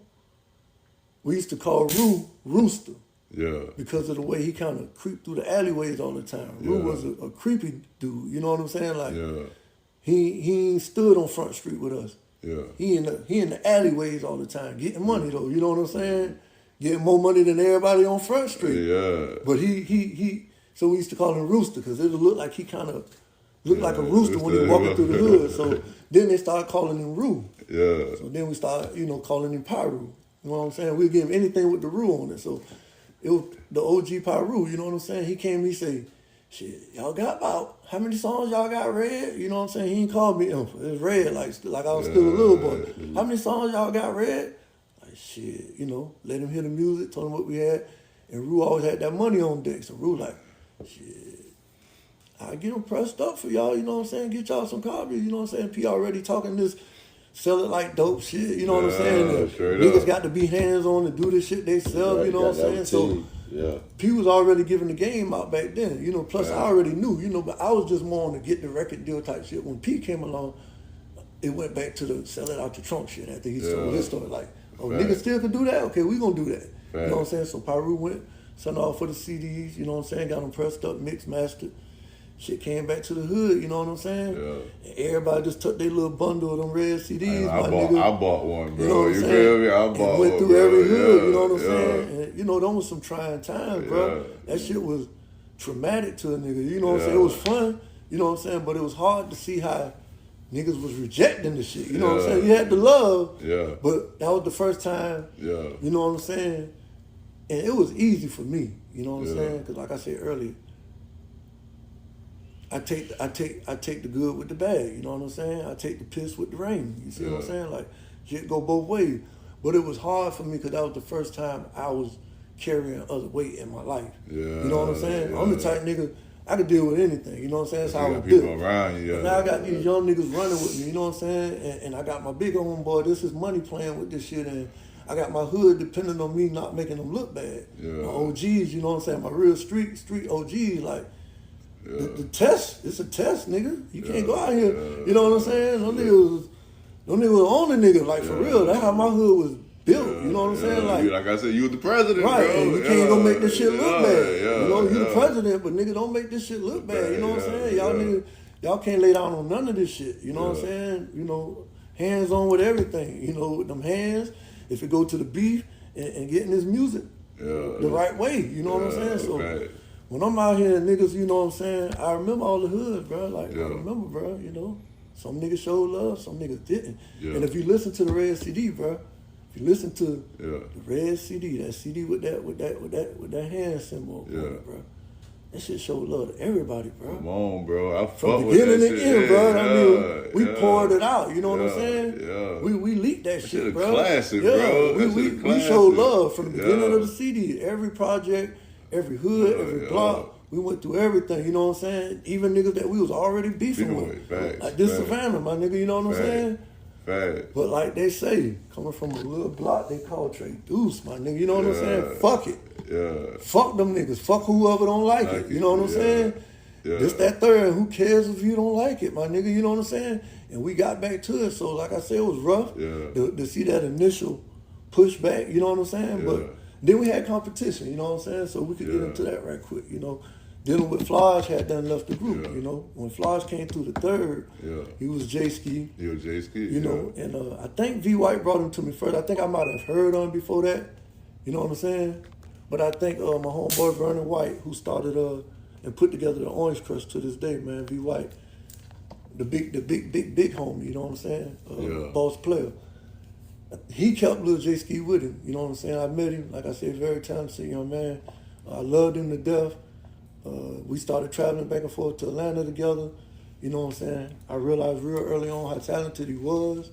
we used to call Rue Rooster. Yeah. Because of the way he kind of creeped through the alleyways all the time. Rue was a creepy dude, you know what I'm saying? Like, he ain't stood on Front Street with us. Yeah. He in the alleyways all the time, getting money though, you know what I'm saying? Getting more money than everybody on Front Street. Yeah. But so we used to call him Rooster, because it looked like he kind of looked like a rooster when he walking through the hood. So then they started calling him Rue. Yeah. So then we started, calling him Pyru. You know what I'm saying? We'd give him anything with the Rue on it. So it was the OG Pyru, you know what I'm saying? He came and he said, shit, y'all got about, how many songs y'all got Red? You know what I'm saying? He ain't called me Inffa. It was Red, like I was still a little boy. How many songs y'all got Red? Like, shit, let him hear the music, told him what we had. And Rue always had that money on deck. So Rue like, shit, I get them pressed up for y'all, you know what I'm saying? Get y'all some copies, you know what I'm saying? P already talking this, sell it like dope shit, you know what I'm saying? Niggas got to be hands-on to do this shit they sell, you know what I'm saying? So P was already giving the game out back then, plus I already knew, but I was just more on the get the record deal type shit. When P came along, it went back to the sell it out the trunk shit after he sold his story. Like, niggas still can do that? Okay, we gonna do that. You know what I'm saying? So Pyru went, sent off for the CDs, you know what I'm saying? Got them pressed up, mixed, mastered. Shit came back to the hood, you know what I'm saying? Yeah. And everybody just took their little bundle of them red CDs. I bought one, bro. You know what I'm saying? Feel me? I bought one. Went through every hood, you know what I'm saying? And, them was some trying times, bro. That shit was traumatic to a nigga. You know what I'm saying? It was fun. You know what I'm saying? But it was hard to see how niggas was rejecting the shit. You know what I'm saying? You had the love. Yeah. But that was the first time. Yeah. You know what I'm saying? And it was easy for me. You know what I'm saying? Because like I said earlier, I take the good with the bad. You know what I'm saying? I take the piss with the rain. You see what I'm saying? Like, shit go both ways. But it was hard for me because that was the first time I was carrying other weight in my life. Yeah. You know what I'm saying? Yeah. I'm the type nigga, I could deal with anything. You know what I'm saying? That's how I was people built. around you. Now I got these young niggas running with me. You know what I'm saying? And I got my big homeboy. This is money playing with this shit. And I got my hood depending on me not making them look bad. Yeah. My OGs, you know what I'm saying? My real street OGs, like, the test, it's a test, nigga. You can't go out here, you know what I'm saying? Them niggas on the nigga, like, for real. That's how my hood was built, you know what I'm saying? Like I said, you the president, right, bro. and you can't go make this shit look bad. Yeah, you know, you the president, but nigga, don't make this shit look bad. You know what I'm saying? Y'all niggas, y'all can't lay down on none of this shit. You know what I'm saying? You know, hands on with everything. You know, with them hands, if it go to the beef and getting this music the right way. You know what I'm saying? So when I'm out here, niggas, you know what I'm saying? I remember all the hoods, bro. Like, I remember, bro, you know. Some niggas showed love, some niggas didn't. Yeah. And if you listen to the Red CD, bro, if you listen to the Red CD, that CD with that hand symbol on it, bro, that shit showed love to everybody, bro. Come on, bro. I From fuck beginning with to that end, shit. bro. I mean, we poured it out. You know what I'm saying? Yeah. We leaked that shit, bro. Classic, bro. We showed love from the beginning of the CD. Every project, every hood, every block. We went through everything, you know what I'm saying? Even niggas that we was already beefing with. Like this Savannah, my nigga, you know what I'm saying? But like they say, coming from a little block, they call Trey Deuce, my nigga, you know what I'm saying? Fuck it. Fuck them niggas. Fuck whoever don't like it. You know what I'm saying? This, that, third. Who cares if you don't like it, my nigga? You know what I'm saying? And we got back to it. So like I said, it was rough to see that initial pushback, you know what I'm saying? But then we had competition, you know what I'm saying? So we could get into that right quick, you know. Dealing with Flaj had done left the group, you know. When Flaj came through the third, he was J-Ski. He was J-Ski, you know. And I think V White brought him to me first. I think I might have heard on before that, you know what I'm saying? But I think my homeboy Vernon White, who started and put together the Orange Crush to this day, man, V White, the big homie, you know what I'm saying? Boss player. He kept Lil J-Ski with him, you know what I'm saying? I met him, like I said, very talented young man. I loved him to death. We started traveling back and forth to Atlanta together. You know what I'm saying? I realized real early on how talented he was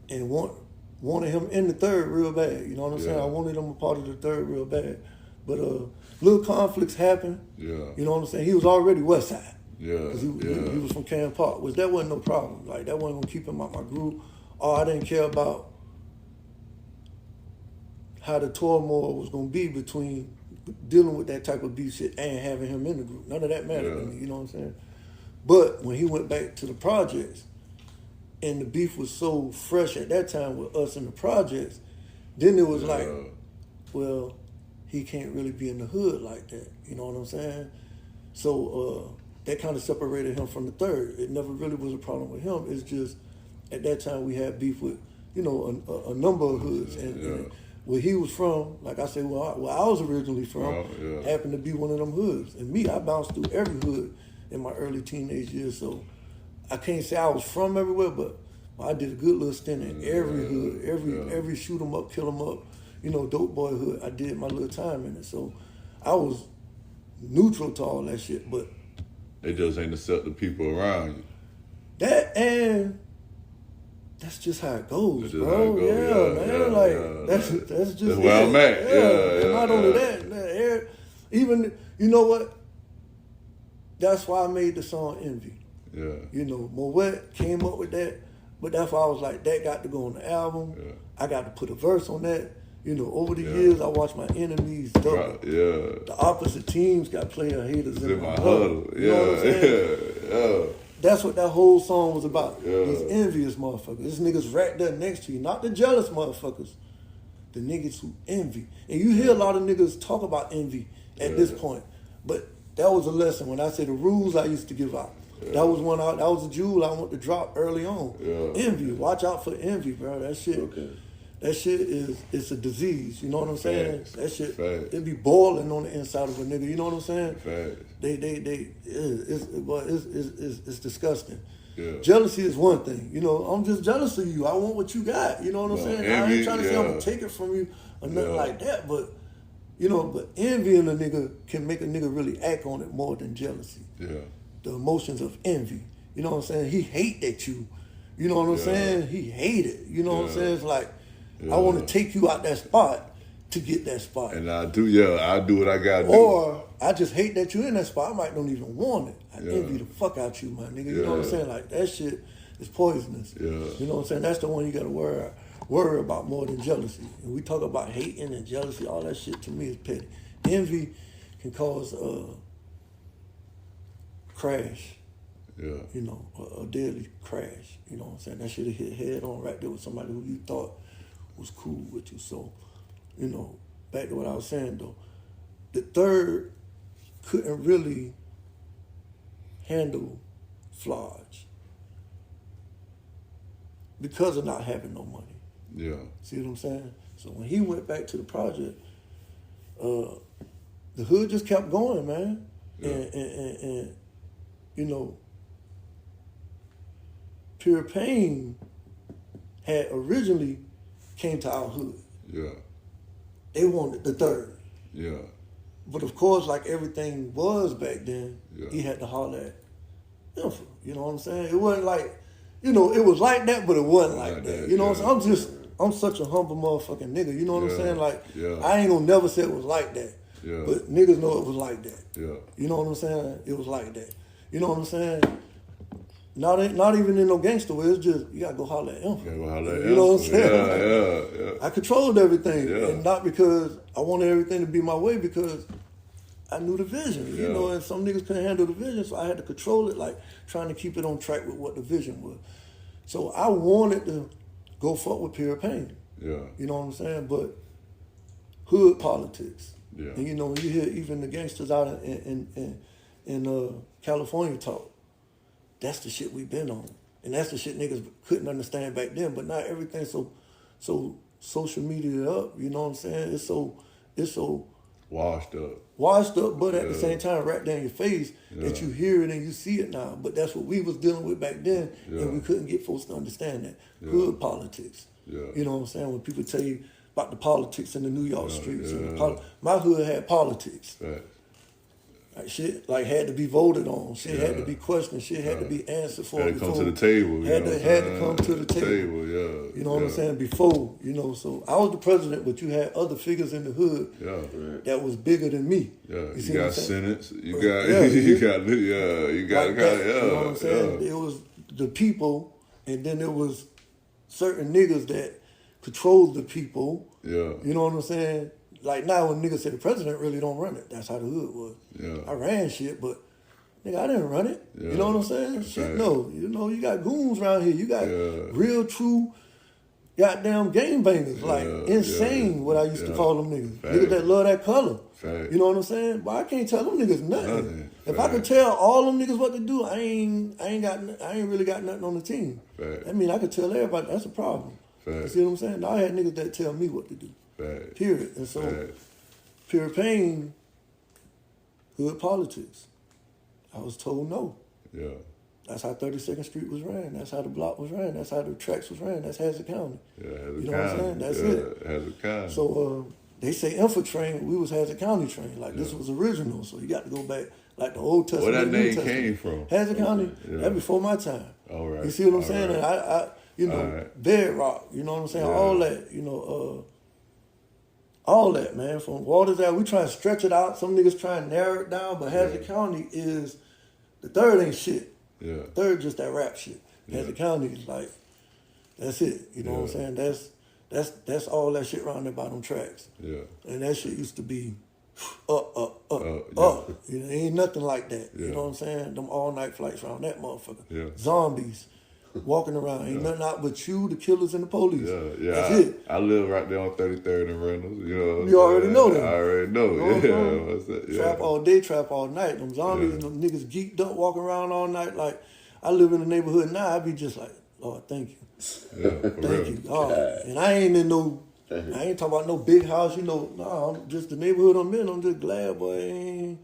and wanted him in the third real bad. You know what I'm saying? I wanted him a part of the third real bad. But little conflicts happened. You know what I'm saying? He was already West Side. He was from Camp Park, which that wasn't no problem. Like, that wasn't going to keep him out my group. I didn't care about how the turmoil was going to be between dealing with that type of beef shit and having him in the group. None of that mattered to me, you know what I'm saying? But when he went back to the projects and the beef was so fresh at that time with us in the projects, then it was like, well, he can't really be in the hood like that, you know what I'm saying? So that kind of separated him from the third. It never really was a problem with him. It's just at that time we had beef with, you know, a number of hoods. And where he was from, like I said, where I was originally from, happened to be one of them hoods. And me, I bounced through every hood in my early teenage years. So I can't say I was from everywhere, but I did a good little stint in every hood, every shoot 'em up, kill 'em up, you know, dope boy hood. I did my little time in it. So I was neutral to all that shit, but they just ain't accept the people around you. That, and that's just how it goes, bro. Man. That's just that's where I'm at. And not only that, even, you know what? That's why I made the song Envy. You know, Moet came up with that, but that's why I was like, that got to go on the album. I got to put a verse on that. You know, over the years, I watched my enemies double. The opposite teams got player haters in my huddle. You know what I'm saying? That's what that whole song was about. These envious motherfuckers. These niggas right there next to you. Not the jealous motherfuckers. The niggas who envy. And you hear a lot of niggas talk about envy at this point. But that was a lesson. When I say the rules I used to give out. That was that was a jewel I want to drop early on. Envy. Watch out for envy, bro. That shit. That shit it's a disease. You know what I'm saying? Facts. That shit Facts. it be boiling on the inside of a nigga. You know what I'm saying? Facts. It's disgusting. Yeah. Jealousy is one thing. You know, I'm just jealous of you. I want what you got. You know what I'm saying? I Envy, ain't trying to say I'm gonna take it from you or nothing like that, but you know, but envying a nigga can make a nigga really act on it more than jealousy. Yeah. The emotions of envy. You know what I'm saying? He hate that you. You know what I'm saying? He hate it. You know what I'm saying? It's like, I want to take you out that spot to get that spot. And I do what I gotta do. Or I just hate that you in that spot. I might don't even want it. I envy the fuck out you, my nigga. You know what I'm saying? Like, that shit is poisonous. Yeah. You know what I'm saying? That's the one you got to worry about more than jealousy. And we talk about hating and jealousy, all that shit to me is petty. Envy can cause crash. Yeah. You know, a deadly crash. You know what I'm saying? That should have hit head on right there with somebody who you thought was cool with you. So, you know, back to what I was saying though. The third couldn't really handle Flodge because of not having no money. Yeah. See what I'm saying? So when he went back to the project, the hood just kept going, man. Yeah. And you know, Pure Pain had originally came to our hood. Yeah. They wanted the third. Yeah. But of course, like everything was back then, Yeah. he had to holler at Inffa. You know what I'm saying? It wasn't like, you know, it was like that, but it wasn't like that. You know what I'm saying? I'm such a humble motherfucking nigga. You know what I'm saying? Like, I ain't gonna never say it was like that. Yeah. But niggas know it was like that. Yeah. You know what I'm saying? It was like that. You know what I'm saying? Not even in no gangster way. It's just, you gotta go holler at Inffa. You know what I'm saying? Yeah. I controlled everything. Yeah. And not because I wanted everything to be my way, because I knew the vision. You know, and some niggas couldn't handle the vision, so I had to control it, like trying to keep it on track with what the vision was. So I wanted to go fuck with Pure Pain. Yeah. You know what I'm saying? But hood politics. Yeah. And you know, when you hear even the gangsters out in California talk, that's the shit we've been on. And that's the shit niggas couldn't understand back then. But now everything's so social media up, you know what I'm saying? It's so washed up, but at the same time right there in your face that you hear it and you see it now. But that's what we was dealing with back then, and we couldn't get folks to understand that. Hood politics. Yeah. You know what I'm saying? When people tell you about the politics in the New York streets. And my hood had politics. Right. Like shit had to be voted on. Shit had to be questioned. Shit had to be answered for. Had to come to the table. Had to come to the table. Yeah. You know what I'm saying? Before, you know, so I was the president, but you had other figures in the hood that was bigger than me. Yeah. You got Senate. You got like you got you know what I'm saying? It was the people, and then there was certain niggas that controlled the people. Yeah. You know what I'm saying? Like now when niggas say the president really don't run it, that's how the hood was. Yeah. I ran shit, but nigga, I didn't run it. Yeah. You know what I'm saying? Shit, no. You know, you got goons around here. You got real, true, goddamn game bangers. Like, insane, what I used to call them niggas. Niggas that love that color. You know what I'm saying? But I can't tell them niggas nothing. If I could tell all them niggas what to do, I ain't really got nothing on the team. I mean, I could tell everybody. That's a problem. You see what I'm saying? Now I had niggas that tell me what to do. Period. And so, Pure Pain, hood politics. I was told no. Yeah. That's how 32nd Street was ran. That's how the block was ran. That's how the tracks was ran. That's Hazard County. Yeah, Hazard You know County. what I'm saying? That's it. Hazard County. So they say Inffa train, we was Hazard County train. Like this was original. So you got to go back like the Old Testament. Where that New name Testament. came from? Hazard County. That before my time. All right. You see what I'm saying? And I you know, Bedrock. You know what I'm saying? All that. You know. All that, man, from Waters out, we try to stretch it out. Some niggas try and narrow it down, but Hazard County is, the third ain't shit. Yeah. Third just that rap shit. Hazard County is like, that's it. You know what I'm saying? That's all that shit around there by them tracks. Yeah. And that shit used to be up. You know, ain't nothing like that. You know what I'm saying? Them all night flights around that motherfucker. Yeah. Zombies. Walking around, ain't nothing out but you, the killers, and the police. That's it. I live right there on 33rd and Reynolds. You already know that. I already know. What's that? Trap all day, trap all night. Them zombies and them niggas geeked up, walking around all night. Like, I live in the neighborhood now, I be just like, Lord, thank you. Yeah, for Thank real. you. And I ain't in no, I ain't talking about no big house, you know. Nah, I'm just the neighborhood I'm in. I'm just glad, boy,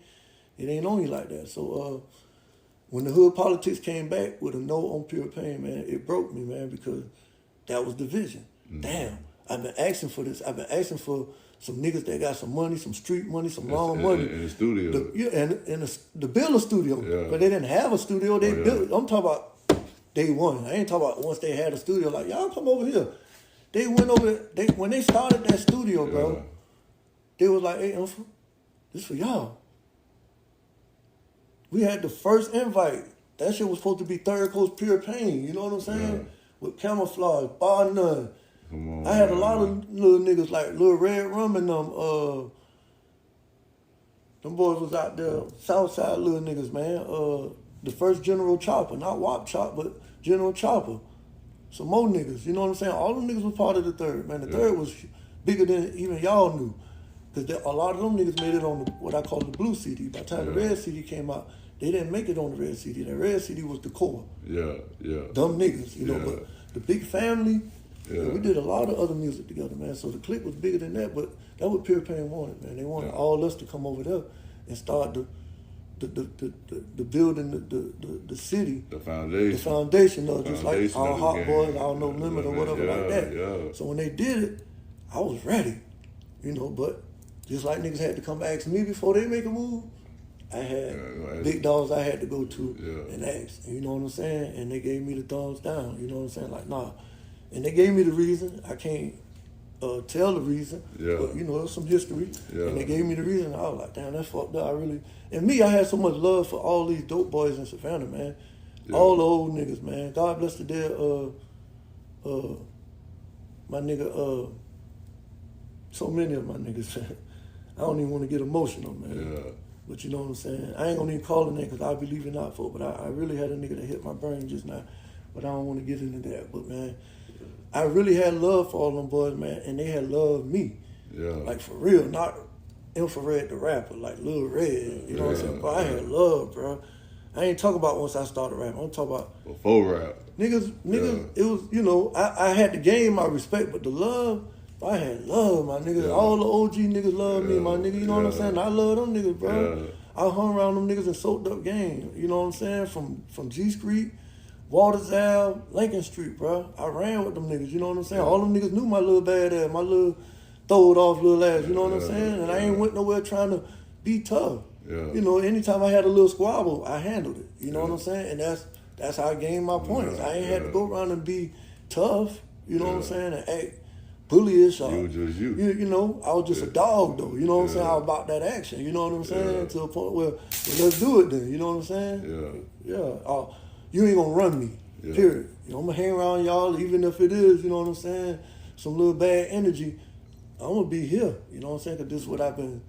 it ain't on you like that. So when the hood politics came back with a no on Pure Pain, man, it broke me, man, because that was the vision. Damn, I've been asking for this. I've been asking for some niggas that got some money, some street money, some long money. In the studio. The build a studio. Yeah. But they didn't have a studio. They built it. I'm talking about day one. I ain't talking about once they had a studio. Like, y'all come over here. They went over there. When they started that studio, bro, they was like, hey, Inffa, this for y'all. We had the first invite. That shit was supposed to be Third Coast Pure Pain. You know what I'm saying? Yeah. With Camouflage, Bar None. Come on, I had a man. lot of little niggas like Lil Red Rum and them boys was out there, Southside little niggas, man. The first General Chopper, not Wop Chop, but General Chopper. Some more niggas, you know what I'm saying? All them niggas was part of the third, man. The third was bigger than even y'all knew. Because a lot of them niggas made it on what I call the blue CD. By the time the red CD came out, they didn't make it on the red CD. The red CD was the core. Yeah. Dumb niggas, you know. But the big family, Yeah. we did a lot of other music together, man. So the clique was bigger than that, but that's what Pure Pain wanted, man. They wanted all us to come over there and start the building the city. The foundation. The foundation of just like Foundation our of the Hot game. Boys, our No Limit or whatever like that. Yeah. So when they did it, I was ready, you know, but just like niggas had to come ask me before they make a move, I had big dogs I had to go to and ask. You know what I'm saying? And they gave me the thumbs down. You know what I'm saying? Like, nah. And they gave me the reason. I can't tell the reason. Yeah. But, you know, there's some history. Yeah. And they gave me the reason. I was like, damn, that's fucked up. And me, I had so much love for all these dope boys in Savannah, man. Yeah. All the old niggas, man. God bless the dead, my nigga, so many of my niggas, I don't even want to get emotional, man. Yeah. But you know what I'm saying? I ain't gonna even call a name because I'll be leaving out for it. But I really had a nigga that hit my brain just now. But I don't want to get into that. But man, I really had love for all them boys, man, and they had loved me. Yeah. Like for real, not Inffa Red the rapper, like Lil Red. You know what I'm saying? But I had love, bro. I ain't talking about once I started rapping. I'm talking about Before rap. niggas. It was, you know, I had to gain my respect, but the love, I had love, my niggas. Yeah. All the OG niggas love me, my nigga. You know what I'm Yeah. saying? I love them niggas, bro. Yeah. I hung around them niggas and soaked up game. You know what I'm saying? From G Street, Waters Ave, Lincoln Street, bro. I ran with them niggas. You know what I'm saying? All them niggas knew my little bad ass, my little throw it off little ass. You know what I'm saying? And I ain't went nowhere trying to be tough. Yeah. You know, anytime I had a little squabble, I handled it. You know what I'm saying? And that's how I gained my points. I ain't had to go around and be tough. You know what I'm saying? And act bullyish. You was just you. You know, I was just a dog though. You know what I'm saying? I was about that action. You know what I'm saying? To a point where, well, let's do it then. You know what I'm saying? Yeah. You ain't gonna run me. Period. You know, I'm gonna hang around y'all, even if it is, you know what I'm saying, some little bad energy. I'm gonna be here. You know what I'm saying? Because this is what I've been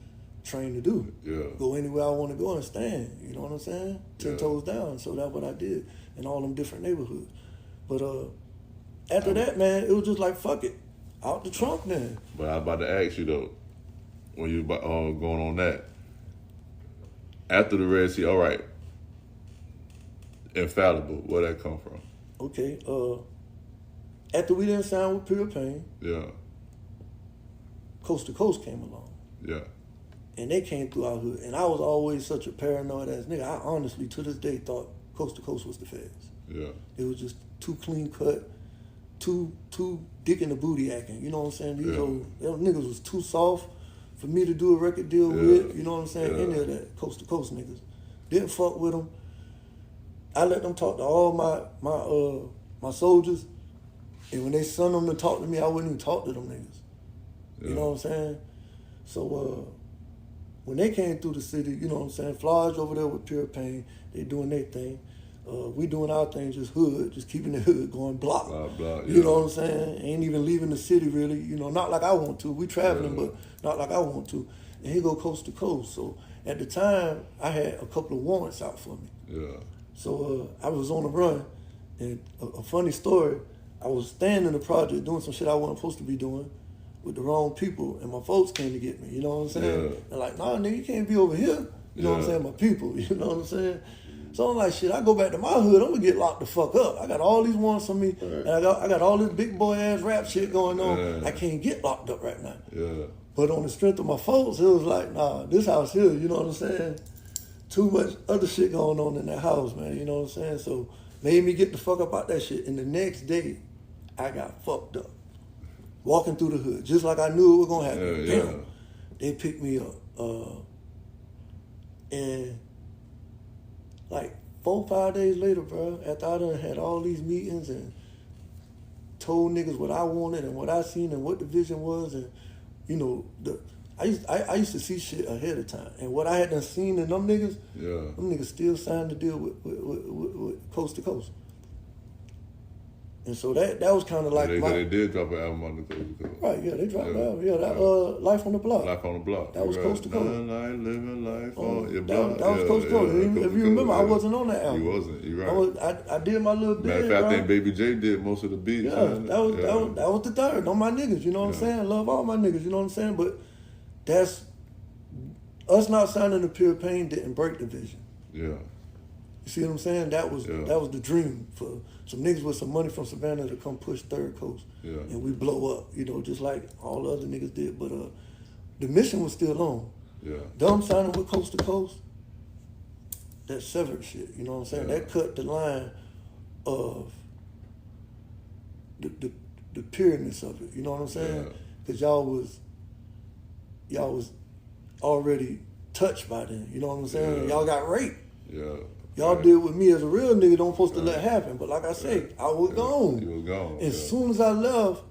trained to do. Yeah. Go anywhere I want to go and stand. You know what I'm saying? 10 toes down. So that's what I did in all them different neighborhoods. But after that, man, it was just like, fuck it. Out the trunk then. But I was about to ask you though, when you going on that, after the Red Sea, all right, Infallible, where that come from? Okay. After we didn't sign with Pure Pain, Yeah. Coast to Coast came along. Yeah. And they came through our hood. And I was always such a paranoid ass nigga. I honestly, to this day, thought Coast to Coast was the feds. Yeah. It was just too clean cut, too dick in the booty acting. You know what I'm saying? These old them niggas was too soft for me to do a record deal with. You know what I'm saying? Any of that Coast to Coast niggas. Didn't fuck with them. I let them talk to all my soldiers. And when they sent them to talk to me, I wouldn't even talk to them niggas. You know what I'm saying? So when they came through the city, you know what I'm saying, Flodge over there with Pure Pain, they doing their thing. We doing our thing, just hood, just keeping the hood going block. You know what I'm saying? Ain't even leaving the city really, you know, not like I want to. We traveling, but not like I want to. And he go coast to coast. So at the time, I had a couple of warrants out for me. Yeah. So I was on the run, and a funny story, I was staying in the project doing some shit I wasn't supposed to be doing with the wrong people, and my folks came to get me, you know what I'm saying? Yeah. They're like, nah, nigga, you can't be over here. You know what I'm saying? My people, you know what I'm saying? So I'm like, shit, I go back to my hood, I'm gonna get locked the fuck up. I got all these warrants on me, and I got all this big boy ass rap shit going on. I can't get locked up right now. Yeah. But on the strength of my folks, it was like, nah, this house here, you know what I'm saying? Too much other shit going on in that house, man, you know what I'm saying? So made me get the fuck up out that shit. And the next day, I got fucked up. Walking through the hood, just like I knew it was gonna happen. Damn. They picked me up. And like 4 or 5 days later, bro, after I done had all these meetings and told niggas what I wanted and what I seen and what the vision was, and you know, I used to see shit ahead of time, and what I had done seen in them niggas still signed the deal with Coast to Coast. And so that was kind of like they did drop an album on the Coast to Coast. Right, yeah, they dropped an album. Yeah, that Life on the Block. Life on the Block. That was Coast to Coast. Living life on your block. That was Coast to Coast. If you remember, I wasn't on that album. You wasn't. You right. I did my little bit. Matter of fact, I think Baby J did most of the beats. Yeah, that was the third. On my niggas, you know what I'm saying? I love all my niggas, you know what I'm saying? But that's us not signing the Pure Pain didn't break the vision. Yeah. You see what I'm saying? That was the dream for some niggas with some money from Savannah to come push Third Coast. Yeah. And we blow up, you know, just like all the other niggas did. But the mission was still on. Yeah. Them signing with Coast to Coast, that severed shit, you know what I'm saying? Yeah. That cut the line of the pureness of it, you know what I'm saying? Because y'all was already touched by them, you know what I'm saying? Yeah. Y'all got raped. Yeah. Y'all did with me as a real nigga, don't supposed to let happen. But like I say, I was gone. You was gone. As soon as I left,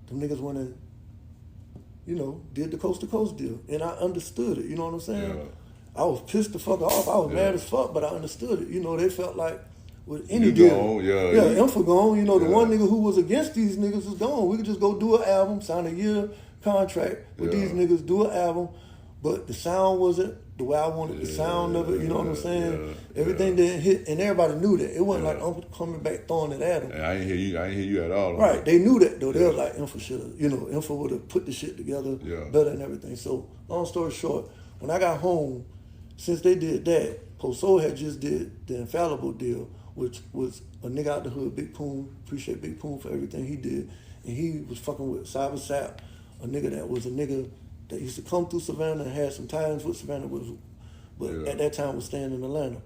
them niggas went and, you know, did the Coast to Coast deal. And I understood it, you know what I'm saying? Yeah. I was pissed the fuck off. I was mad as fuck, but I understood it. You know, they felt like with any deal. Gone, Inffa gone. You know, the one nigga who was against these niggas is gone. We could just go do an album, sign a year contract with these niggas, do an album. But the sound wasn't the way I wanted the sound of it, you know what I'm saying? Everything didn't hit, and everybody knew that. It wasn't like Uncle coming back throwing it at him. And I ain't hear you at all. Right, they knew that though. They was like, Inffa should have, you know, Inffa would have put the shit together better and everything. So, long story short, when I got home, since they did that, Post Soul had just did the Infallible deal, which was a nigga out the hood, Big Poon. Appreciate Big Poon for everything he did. And he was fucking with Cyber Sap, a nigga that was a nigga that used to come through Savannah and had some ties with Savannah, but at that time was staying in Atlanta.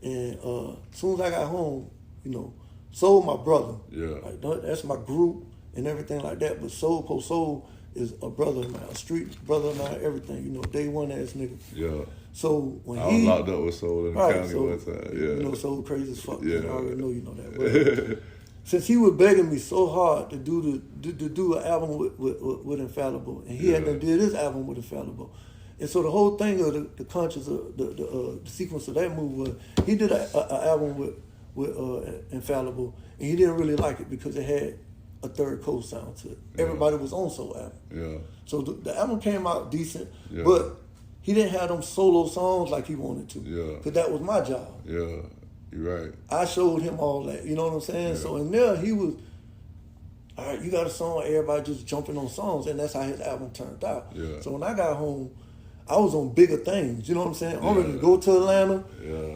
And as soon as I got home, you know, Soul my brother. Yeah. Like, that's my group and everything like that. But Post Soul is a brother of mine, a street brother of mine, everything. You know, day one ass nigga. Yeah. So when I was locked up with Soul in the county one time. Yeah. You know, Soul crazy as fuck. Yeah. I already know you know that. But since he was begging me so hard to do an album with Infallible, and he had done did his album with Infallible, and so the whole thing of the conscious of the sequence of that move was he did an album with Infallible, and he didn't really like it because it had a Third Coast sound to it. Everybody was on Soul album. Yeah. So the album came out decent, but he didn't have them solo songs like he wanted to. Yeah. Because that was my job. Yeah. You're right. I showed him all that, you know what I'm saying? Yeah. So in there, he was, all right, you got a song, everybody just jumping on songs, and that's how his album turned out. Yeah. So when I got home, I was on bigger things, you know what I'm saying? I'm ready to go to Atlanta,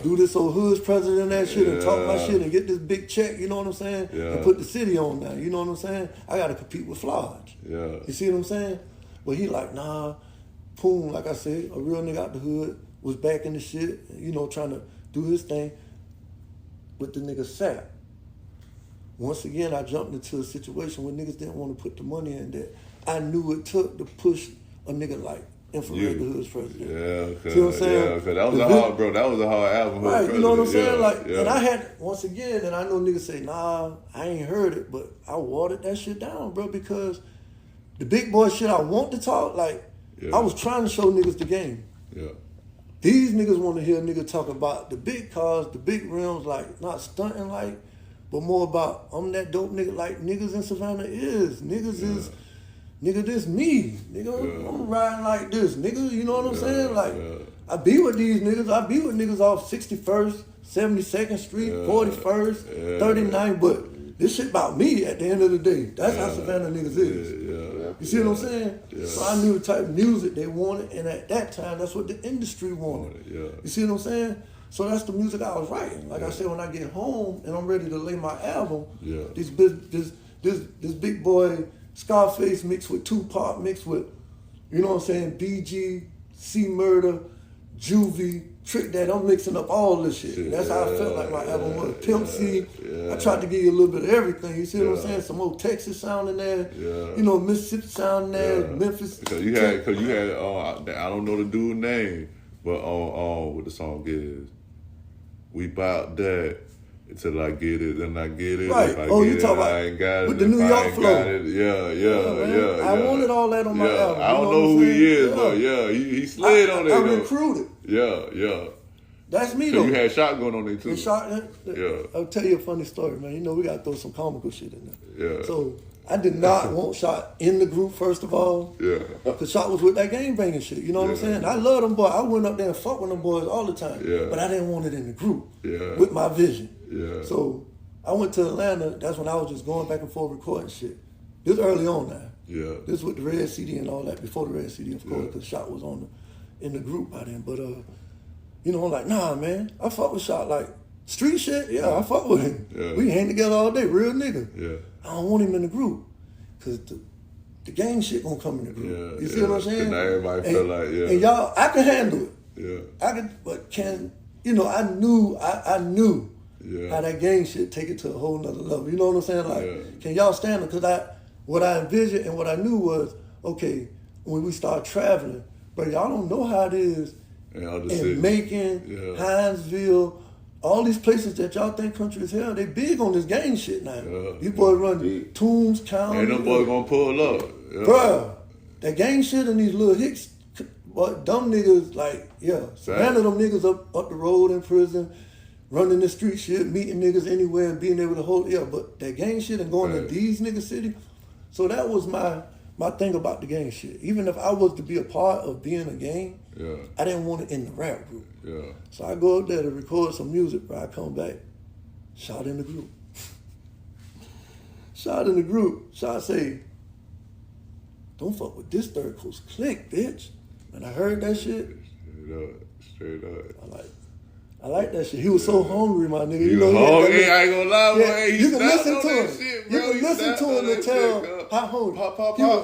do this old Hood's president that shit, and talk my shit, and get this big check, you know what I'm saying? And put the city on now, you know what I'm saying? I got to compete with Flodge. Yeah. You see what I'm saying? But he like, nah, Poon, like I said, a real nigga out the hood, was back in the shit, you know, trying to do his thing. With the nigga Sap. Once again, I jumped into a situation where niggas didn't want to put the money in that I knew it took to push a nigga like Inffa Red, the hood's president. Yeah, see what I'm saying? Yeah, because that was a hard, bro. That was a hard album. Right, you know what I'm saying? And I had, once again, and I know niggas say, nah, I ain't heard it, but I watered that shit down, bro, because the big boy shit I want to talk, like, I was trying to show niggas the game. Yeah. These niggas want to hear a nigga talk about the big cars, the big rims, like, not stunting like, but more about, I'm that dope nigga like niggas in Savannah is. Niggas is, nigga, this me. Nigga, I'm riding like this. Nigga, you know what I'm saying? Like, I be with these niggas. I be with niggas off 61st, 72nd Street, 41st, 39th, but this shit about me at the end of the day. That's how Savannah niggas is. You see what I'm saying? So I knew the type of music they wanted, and at that time, that's what the industry wanted. You see what I'm saying? So that's the music I was writing. Like I said, when I get home and I'm ready to lay my album, Yeah. this big boy Scarface mixed with Tupac mixed with, you know what I'm saying, BG, C Murder, Juvie, Trick Daddy. I'm mixing up all this shit. That's how I felt like my album was. Pimp C. I tried to give you a little bit of everything. You see what I'm saying? Some old Texas sound in there. You know, Mississippi sound in there. Memphis. Because you had, I don't know the dude's name, but what the song is, we bout that. Until I get it, then I get it. Right. If I Oh, get you it, talk I about ain't got it. with the If New I York ain't flow. got it, yeah. I wanted all that on my album. I don't you know who he is, Yeah. but he slid on it. I though. recruited. Yeah. That's me So though. you had shotgun on it too. Yeah. I'll tell you a funny story, man. You know, we gotta throw some comical shit in there. Yeah. So I did not want Shot in the group, first of all. Yeah. Because Shot was with that gang banging shit. You know what I'm saying? I love them boys. I went up there and fuck with them boys all the time. Yeah. But I didn't want it in the group. Yeah. With my vision. Yeah. So I went to Atlanta. That's when I was just going back and forth recording shit. This early on now. Yeah. This with the Red CD and all that. Before the Red CD, of course, because Shot was in the group by then. But you know, I'm like, nah, man. I fuck with Shot. Like, street shit, yeah, I fuck with him. Yeah. We hang together all day, real nigga. Yeah. I don't want him in the group. Because the gang shit gonna come in the group. Yeah, You see what I'm saying? And now everybody feel like, And y'all, I can handle it. Yeah. I can, but you know, I knew Yeah. how that gang shit take it to a whole nother level. You know what I'm saying? Like, Yeah. can y'all stand it? Because what I envisioned and what I knew was, okay, when we start traveling, but y'all don't know how it is in Macon, Hinesville, all these places that y'all think country is hell, they big on this gang shit now. Yeah. These boys run Toombs County. And them boys gonna pull up. Yeah. Bruh, that gang shit and these little hicks, but dumb niggas, like, Savannah, them niggas up the road in prison, running the street shit, meeting niggas anywhere and being able to hold, but that gang shit and going to these niggas city. So that was my thing about the gang shit. Even if I was to be a part of being a gang, I didn't want it in the rap group. Yeah. So I go up there to record some music, bro. I come back, Shot in the group. Shot in the group. Shot say, don't fuck with this Third Coast clique, bitch. And I heard that shit. Straight up. I like that shit. He was so hungry, my nigga. You know, hungry? I ain't gonna lie, man. you can listen to him. Shit, you can listen to him and tell how hungry.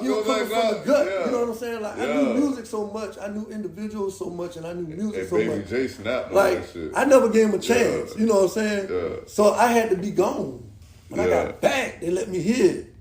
He was coming from the gut. You know what I'm saying? Like, I knew music so much. I knew individuals so much, and I knew music so Baby much. J snapped on Like, that shit. I never gave him a chance. You know what I'm saying? Yeah. So I had to be gone. When I got back, they let me hear it.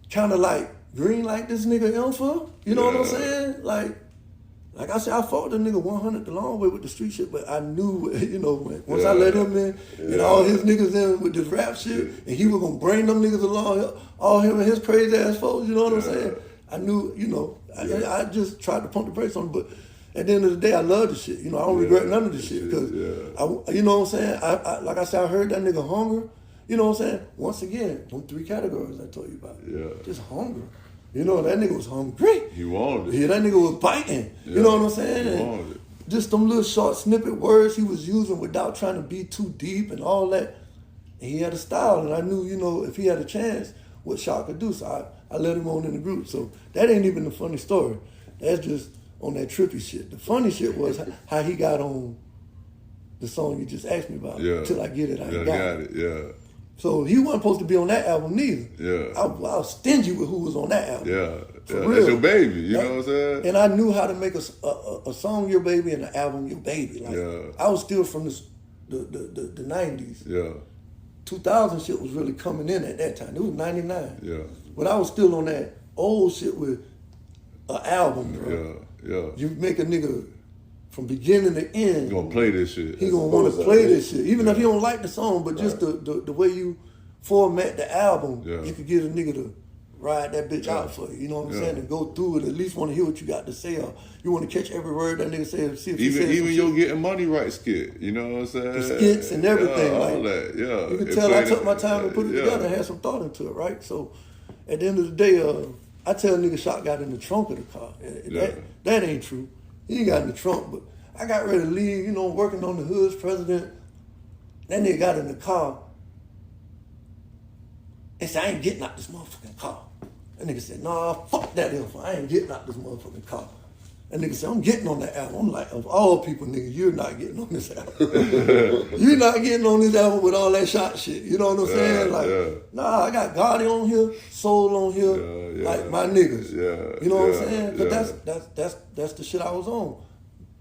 Kind of like, green like this nigga Inffa. You know what I'm saying? Like I said, I fought the nigga 100 the long way with the street shit, but I knew, you know, once I let him in and all his niggas in with this rap shit, and he was gonna bring them niggas along, all him and his crazy ass folks, you know what I'm saying? I knew, you know, I just tried to pump the brakes on him, but at the end of the day, I love the shit. You know, I don't regret none of the shit because, you know what I'm saying? I like I said, I heard that nigga hunger. You know what I'm saying? Once again, them 3 categories I told you about. Yeah. Just hunger. You know, that nigga was hungry. He wanted it. Yeah, that nigga was biting. You know what I'm saying? He wanted it. Just them little short snippet words he was using without trying to be too deep and all that. And he had a style, and I knew, you know, if he had a chance, what Shot could do. So I let him on in the group. So that ain't even the funny story. That's just on that trippy shit. The funny shit was how he got on the song you just asked me about. Yeah. Till I get it, I got it. Yeah. So he wasn't supposed to be on that album neither. Yeah. I was stingy with who was on that album. Yeah. For That's real. your baby. You know what I'm saying? And I knew how to make a song your baby and an album your baby. Like, I was still from the 90s. Yeah. 2000 shit was really coming in at that time. It was 99. Yeah. But I was still on that old shit with an album, bro. Yeah. You make a nigga from beginning to end. You gonna play this shit. He gonna want to play this shit. Even if he don't like the song, but just the way you format the album, you could get a nigga to ride that bitch out for you. You know what I'm saying? And go through it. At least want to hear what you got to say. Or you want to catch every word that nigga say. See if he says even some your shit. Getting Money Right skit. You know what I'm saying? The skits and everything. Yeah, like, all that. Yeah. You can tell I took my time to put it together and had some thought into it, right? So at the end of the day, I tell a nigga Shot got in the trunk of the car. That ain't true. He ain't got in the trunk, but I got ready to leave, you know, working on the Hood's president. That nigga got in the car and said, I ain't getting out this motherfucking car. That nigga said, nah, fuck that info. I ain't getting out this motherfucking car. That nigga said, I'm getting on that album. I'm like, of all people, nigga, you're not getting on this album. You're not getting on this album with all that shot shit. You know what I'm saying? Like, nah, I got Gotti on here, Soul on here, like my niggas. You know what I'm saying? Cause that's the shit I was on.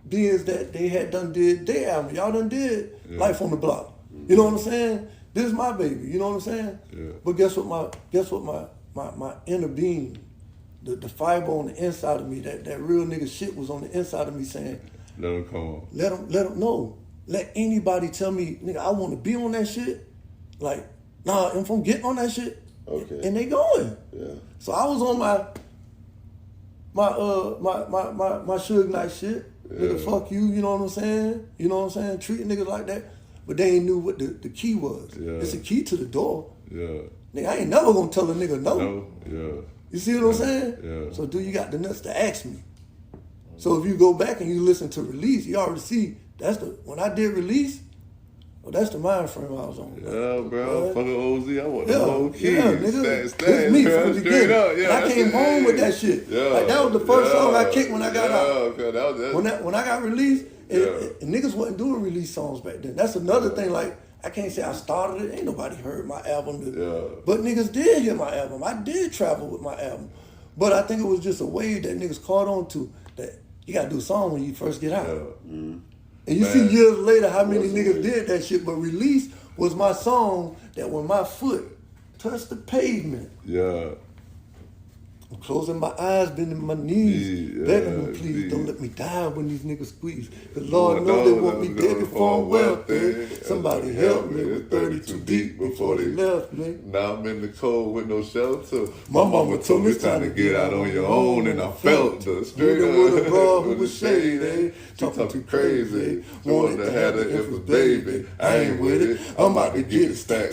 Being that they had done did their album. Y'all done did Life on the Block. You know what I'm saying? This is my baby. You know what I'm saying? But guess what my inner being, the fiber on the inside of me, that real nigga shit was on the inside of me saying, let them come on. Let them know. Let anybody tell me, nigga, I want to be on that shit. Like, nah, if I'm getting on that shit, and they going. Yeah. So I was on my Suge Knight shit. Nigga, fuck you, you know what I'm saying? You know what I'm saying? Treating niggas like that. But they ain't knew what the key was. It's a key to the door. Nigga, I ain't never gonna tell a nigga no. You see what I'm saying? So you got the nuts to ask me. So if you go back and you listen to Release, you already see when I did Release, that's the mind frame I was on. Bro. Fucking OZ, I want the whole key. Nigga. It's me from the beginning. I came home with that shit. Like that was the first song I kicked when I got out. When I got released, and niggas wasn't doing release songs back then. That's another thing, like, I can't say I started it. Ain't nobody heard my album. But niggas did hear my album. I did travel with my album. But I think it was just a wave that niggas caught on to, that you got to do a song when you first get out. And you see years later how many niggas did that shit. But Release was my song that when my foot touched the pavement, I'm closing my eyes, bending my knees, begging them, please don't let me die when these niggas squeeze. Cause Lord knows they want me dead before I'm wealthy. Somebody help me with 32 deep before they left me. Now I'm in the cold with no shelter. My mama told me it's time to get out on your own, and I felt the straight with a broad who was shady, talking too crazy. Wanted to have the infant baby. I ain't with it. I'm about to get it stack.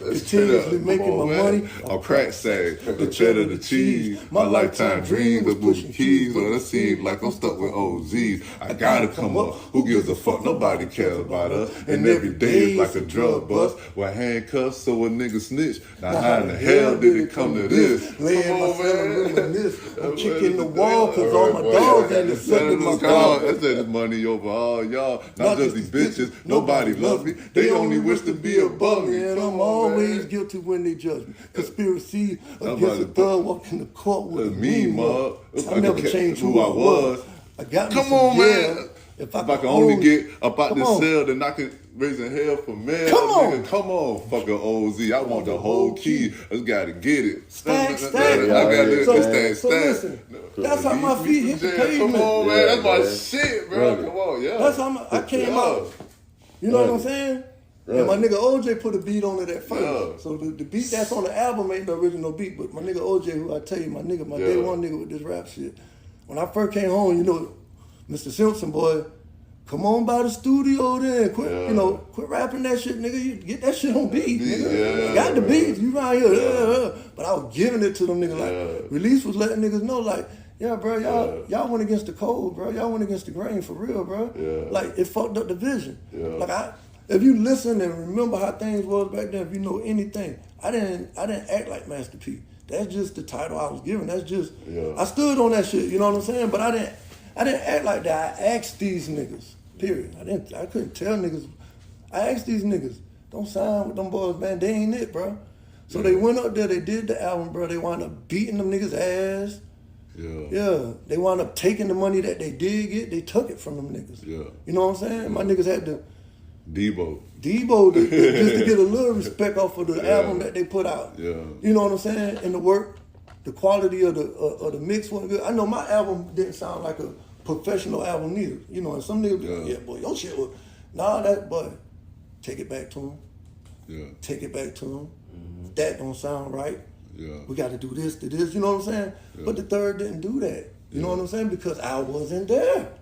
Continuously making my money. I'm crack sack, the cheddar, the cheese. My lifetime dream was pushing keys, but it seems like I'm stuck with OZs. I gotta come up. Who gives a fuck? Nobody cares about us. And every day is like a drug bust. With handcuffs so a nigga snitch. Now how in the hell did it come to this? Laying myself in this. I'm kicking the wall cause all my dogs ain't accepting my dog. That's that money over all y'all. Not just these bitches. Nobody loves me. They only wish to be above me. And I'm always guilty when they judge me. Conspiracy against a thug walking the court with me, mug. I never changed who I was. I got come on, man. If I can only get about this cell, then I can raise a hell for man. Come on. Nigga, come on, fucking OZ. I want the whole key. I just gotta get it. Stack. I gotta stack. So listen, that's how my feet hit the pavement. Come on, man. That's my shit, bro. Come on, That's how I came out. You know what I'm saying? And my nigga OJ put a beat on it at first. So the beat that's on the album ain't the original beat, but my nigga OJ, who I tell you, my day one nigga with this rap shit. When I first came home, you know, Mr. Simpson, boy, come on by the studio then. Quit rapping that shit, nigga. You get that shit on beat, nigga. Got the beats, you right here. But I was giving it to them niggas. Like, Release was letting niggas know, like, yeah, bro, y'all went against the code, bro. Y'all went against the grain for real, bro. Like, it fucked up the vision. Like, if you listen and remember how things was back then, if you know anything, I didn't act like Master P. That's just the title I was given. That's just I stood on that shit. You know what I'm saying? But I didn't act like that. I asked these niggas. Period. I couldn't tell niggas. I asked these niggas, don't sign with them boys, man. They ain't it, bro. So they went up there. They did the album, bro. They wound up beating them niggas' ass. Yeah. They wound up taking the money that they did get. They took it from them niggas. You know what I'm saying? My niggas had to. Debo just to get a little respect off of the album that they put out. You know what I'm saying? And the work, the quality of the mix wasn't good. I know my album didn't sound like a professional album neither. You know, and some niggas be like, yeah, boy, your shit was boy, take it back to him. Take it back to him. That don't sound right. We got to do this to this. You know what I'm saying? But the third didn't do that. You know what I'm saying? Because I wasn't there.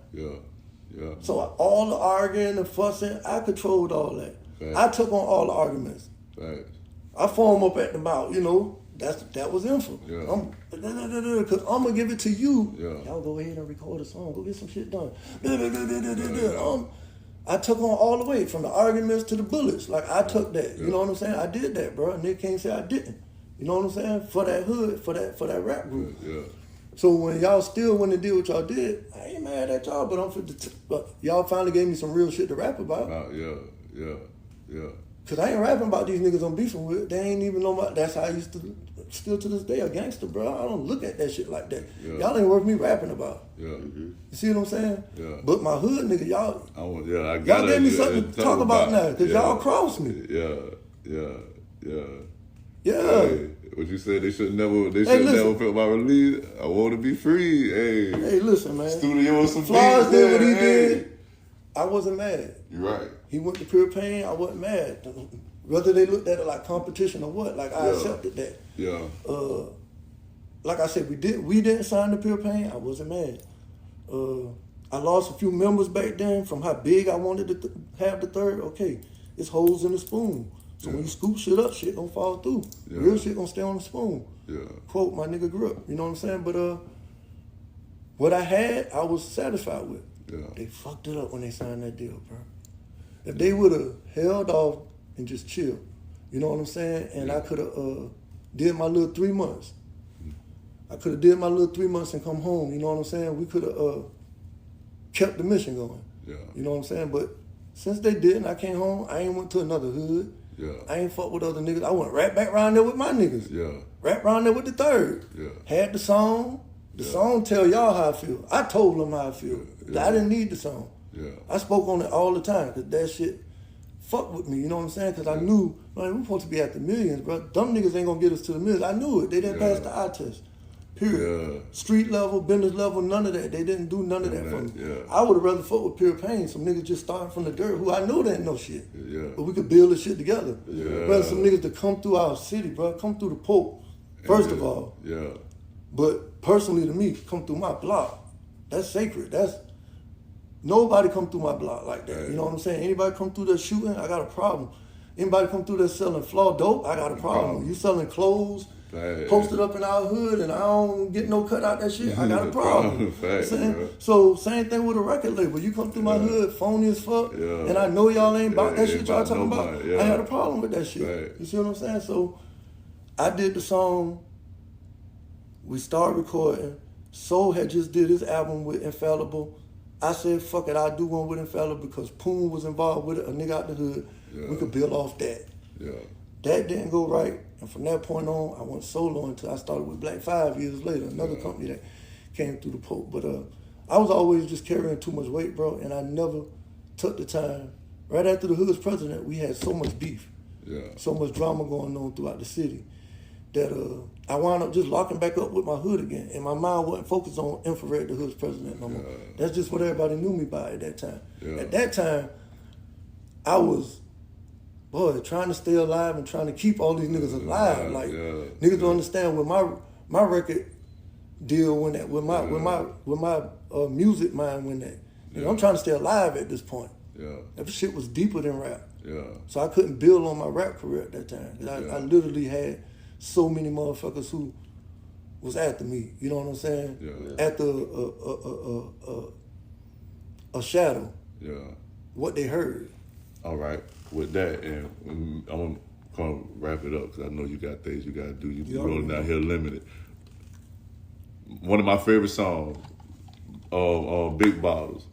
So all the arguing and fussing, I controlled all that. I took on all the arguments. I formed up at the mouth, you know. That was Inffa. Because I'm going to give it to you. Y'all go ahead and record a song. Go get some shit done. I took on all the way, from the arguments to the bullets. Like, I took that. You know what I'm saying? I did that, bro. And they can't say I didn't. You know what I'm saying? For that hood, for that rap group. So when y'all still went and did what y'all did, I ain't mad at y'all, but y'all finally gave me some real shit to rap about. Yeah. Cause I ain't rapping about these niggas I'm beefing with. They ain't even know my. That's how I used to. Still to this day, a gangster, bro. I don't look at that shit like that. Yeah. Y'all ain't worth me rapping about. Yeah. You see what I'm saying? Yeah. But my hood nigga, y'all. I got Y'all gave me something to talk about now, cause y'all crossed me. Yeah. Yeah. Hey, what you said? They should never felt my release. I want to be free. Hey, listen, man. Studio with some Flaws beats did what he hey. did. I wasn't mad. You're right. He went to Pure Pain. I wasn't mad. Whether they looked at it like competition or what, like I accepted that. Yeah. Like I said, we didn't sign the Pure Pain. I wasn't mad. I lost a few members back then from how big I wanted to have the third. Okay, it's holes in the spoon. So when you scoop shit up, shit gonna fall through. Yeah. Real shit gonna stay on the spoon. Yeah. Quote my nigga Grip. You know what I'm saying? But what I had, I was satisfied with. Yeah. They fucked it up when they signed that deal, bro. If they would have held off and just chilled, you know what I'm saying? And I could have did my little 3 months. I could have did my little 3 months and come home. You know what I'm saying? We could have kept the mission going. Yeah. You know what I'm saying? But since they didn't, I came home. I ain't went to another hood. Yeah. I ain't fuck with other niggas. I went right back around there with my niggas. Yeah. Right around there with the third. Yeah. Had the song. The song tell y'all how I feel. I told them how I feel. Yeah. I didn't need the song. Yeah. I spoke on it all the time because that shit fucked with me. You know what I'm saying? Because I knew, man, we supposed to be at the millions, bro. Dumb niggas ain't gonna get us to the millions. I knew it. They didn't pass the eye test. Period. Yeah. Street level, business level, none of that. They didn't do none of that for me. Yeah. I would have rather fought with Pure Pain, some niggas just starting from the dirt who I know they ain't no shit. Yeah. But we could build this shit together. Yeah. Rather some niggas to come through our city, bro. Come through the Pope, first of all. Yeah. But personally to me, come through my block. That's sacred. That's nobody come through my block like that. Right. You know what I'm saying? Anybody come through there shooting, I got a problem. Anybody come through there selling flaw dope, I got a problem. You selling clothes, Right. posted up in our hood, and I don't get no cut out that shit, I got a problem. Fact, bro. So same thing with a record label. You come through my hood, phony as fuck, and I know y'all ain't about that shit y'all talking about. I had a problem with that shit. Right. You see what I'm saying? So I did the song. We started recording. Soul had just did his album with Infallible. I said, fuck it, I'll do one with Infallible because Poon was involved with it, a nigga out the hood. Yeah. We could build off that. Yeah. That didn't go right. And from that point on, I went solo until I started with Black 5 years later, another company that came through the Pope. But I was always just carrying too much weight, bro, and I never took the time. Right after the hood's president, we had so much beef, so much drama going on throughout the city that I wound up just locking back up with my hood again. And my mind wasn't focused on Inffa Red, the hood's president, no more. That's just what everybody knew me by at that time. At that time, I was, trying to stay alive and trying to keep all these niggas alive. Niggas don't understand when my record deal when that, with my music mind when that. I'm trying to stay alive at this point. That shit was deeper than rap. So I couldn't build on my rap career at that time. I literally had so many motherfuckers who was after me. You know what I'm saying? After a shadow. What they heard. All right. With that, and I'm gonna wrap it up because I know you got things you gotta do. You rolling out here limited. One of my favorite songs, Big Bottles.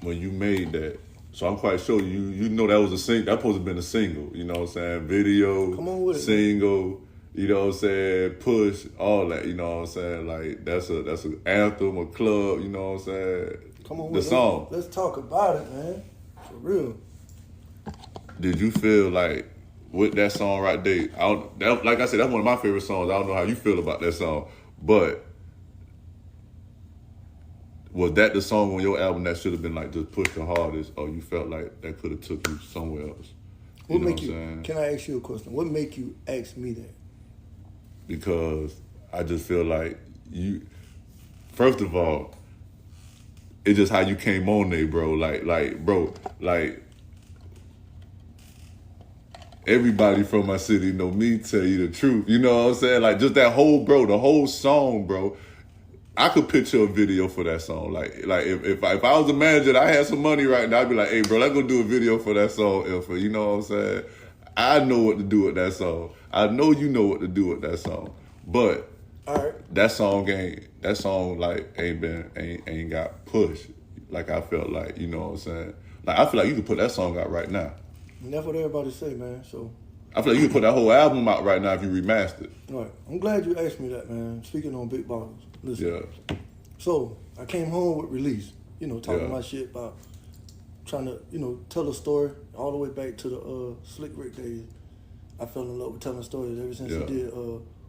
When you made that, so I'm quite sure you know that was a single. That supposed to have been a single. You know what I'm saying? Video, come on with it, single. Man. You know what I'm saying? Push, all that. You know what I'm saying? Like that's an anthem, a club. You know what I'm saying? Come on the with song. Let's talk about it, man. For real. Did you feel like with that song right there? Like I said, that's one of my favorite songs. I don't know how you feel about that song, but was that the song on your album that should have been like just push the hardest, or you felt like that could have took you somewhere else? What make you? Can I ask you a question? What make you ask me that? Because I just feel like you. First of all, it's just how you came on there, bro. Like everybody from my city know me, tell you the truth. You know what I'm saying? Like just that whole, bro, the whole song, bro. I could picture a video for that song. Like if I was a manager, I had some money right now, I'd be like, hey, bro, let's go do a video for that song, Inffa. You know what I'm saying? I know what to do with that song. I know you know what to do with that song. But All right. That song like ain't got pushed. Like I felt like, you know what I'm saying? Like I feel like you could put that song out right now. And that's what everybody say, man. So I feel like you could put that whole album out right now if you remastered. all right. I'm glad you asked me that, man. Speaking on big bottles. Listen. Yeah. So I came home with Release, talking Yeah. my shit about trying to, tell a story all the way back to the Slick Rick days. I fell in love with telling stories ever since he did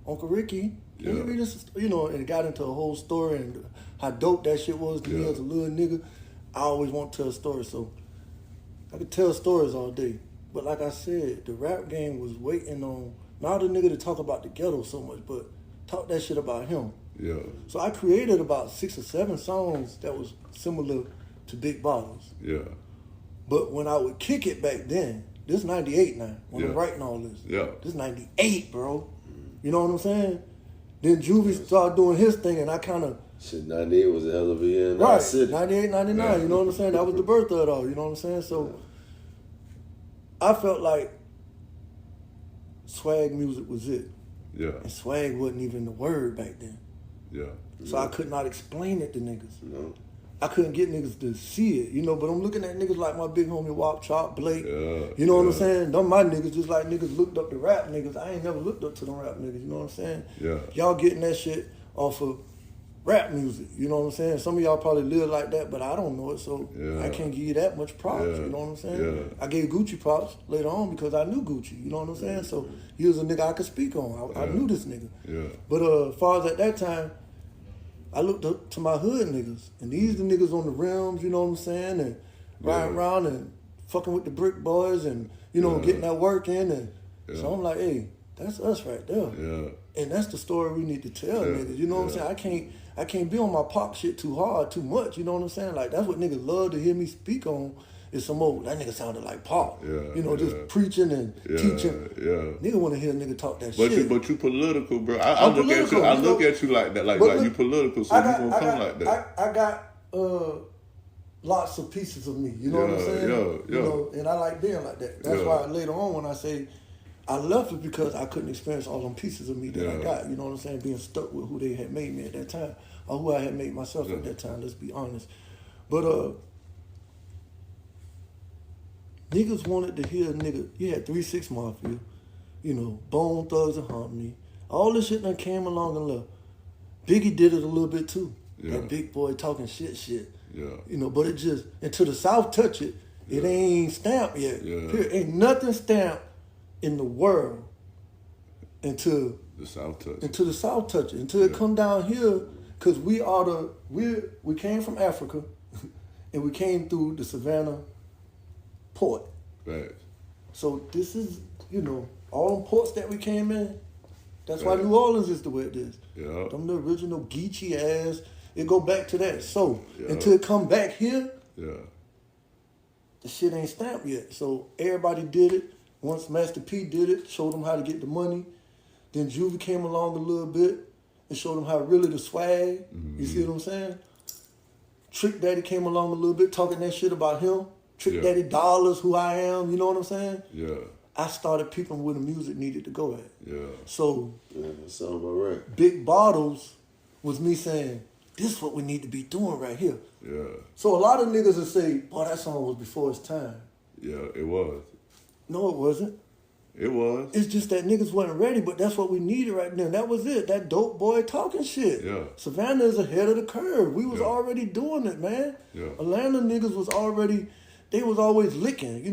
Uncle Ricky. Can you read this? And got into a whole story and how dope that shit was to me as a little nigga. I always want to tell stories, so I could tell stories all day. But like I said, the rap game was waiting on not a nigga to talk about the ghetto so much, but talk that shit about him. Yeah. So I created about 6 or 7 songs that was similar to Big Bottles. Yeah. But when I would kick it back then, this 98 now, when I'm writing all this. Yeah. This 98, bro. You know what I'm saying? Then Juvie started doing his thing, and I kind of... Shit, 98 was a hell of a year in Right, our city. 98, 99, you know what I'm saying? That was the birth of it all, you know what I'm saying? So I felt like swag music was it. Yeah. And swag wasn't even the word back then. Yeah. So I could not explain it to niggas. No. I couldn't get niggas to see it, but I'm looking at niggas like my big homie Wop Chop, Blake. Yeah, you know what I'm saying? Them my niggas just like niggas looked up to rap niggas. I ain't never looked up to them rap niggas, you know what I'm saying? Yeah. Y'all getting that shit off of rap music, you know what I'm saying? Some of y'all probably live like that, but I don't know it, so I can't give you that much props, you know what I'm saying? Yeah. I gave Gucci props later on because I knew Gucci, you know what I'm saying? So he was a nigga I could speak on. I knew this nigga. Yeah. But as far as at that time, I looked up to my hood niggas, and these the niggas on the rims, you know what I'm saying, and riding around and fucking with the brick boys and, getting that work in. And so I'm like, hey, that's us right there. Yeah. And that's the story we need to tell niggas, you know what I'm saying? I can't be on my pop shit too hard, too much, you know what I'm saying? Like, that's what niggas love to hear me speak on. Is some old, that nigga sounded like Pop. Just preaching and teaching. Yeah. Nigga want to hear a nigga talk that shit. But you political, bro. I look at you like that. Like you political, so you gonna come like that. I got lots of pieces of me. You know what I'm saying? Yeah. And I like being like that. That's why later on when I say I left it because I couldn't experience all them pieces of me that I got. You know what I'm saying? Being stuck with who they had made me at that time, or who I had made myself at that time. Let's be honest. But niggas wanted to hear a nigga. You had 3 6 Mafia, Bone Thugs and Harmony. All this shit that came along and left. Biggie did it a little bit too. Yeah. That big boy talking shit. Yeah. But it just, until the South touch it, it ain't stamped yet. Yeah. Period. Ain't nothing stamped in the world until the South touch. Until the South touch it. Until it come down here, because we came from Africa, and we came through the Savannah port. Right. So this is, all them ports that we came in, that's why New Orleans is the way it is. Yeah. Them the original Geechee ass, it go back to that. So until it come back here, the shit ain't stamped yet. So everybody did it. Once Master P did it, showed them how to get the money. Then Juvie came along a little bit and showed them how really the swag. You see what I'm saying? Trick Daddy came along a little bit, talking that shit about him. Trick Daddy Dollars, who I am, you know what I'm saying? Yeah. I started peeping where the music needed to go at. Yeah. So, that sounds about right. Big Bottles was me saying, this is what we need to be doing right here. Yeah. So a lot of niggas will say, boy, that song was before its time. Yeah, it was. No, it wasn't. It was. It's just that niggas wasn't ready, but that's what we needed right then. That was it. That dope boy talking shit. Yeah. Savannah is ahead of the curve. We was already doing it, man. Yeah. Atlanta niggas was already, they was always licking,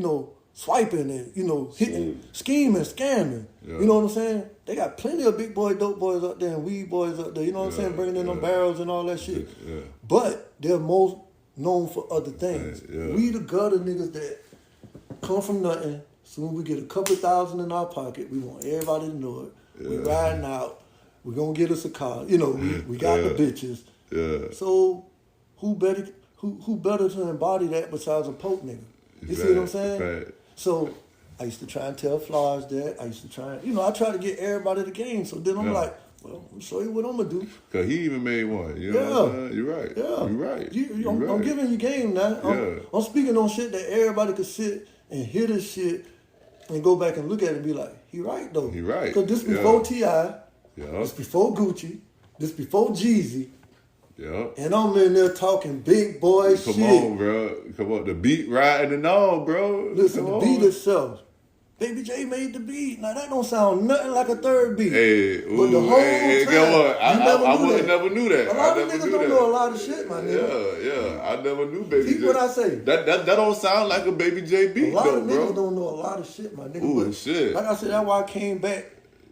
swiping and, hitting, scheming, scamming. Yeah. You know what I'm saying? They got plenty of big boy, dope boys up there and weed boys up there. You know what I'm saying? Bringing in them barrels and all that shit. Yeah. But they're most known for other things. Yeah. We the gutter niggas that come from nothing. Soon we get a couple $1,000 in our pocket. We want everybody to know it. Yeah. We riding out. We gonna get us a car. We got the bitches. Yeah. So who better to embody that besides a Pope nigga? You see what I'm saying? Right. So I used to try and tell Flowers that. I used to try and, I try to get everybody the game. So then I'm like, well, I'm show you what I'm gonna do. Cause he even made one. You know what I'm saying? You're right. Yeah. You're right. I'm giving you game now. I'm speaking on shit that everybody could sit and hear this shit and go back and look at it and be like, he right though. He right. Because this before T.I. Yeah. This before Gucci. This before Jeezy. Yeah. And I'm in there talking big boy shit. Come on, bro. Come on. The beat riding and all, bro. Listen, Come the on. beat itself. Baby J made the beat. Now that don't sound nothing like a third beat. Hey, but the whole time, guess what? I never never knew that. A lot of niggas don't know a lot of shit, my nigga. Yeah. I never knew Baby See J. what I say? That don't sound like a Baby J beat, A lot though, of bro. niggas don't know a lot of shit, my nigga. Ooh, but shit. Like I said, that's why I came back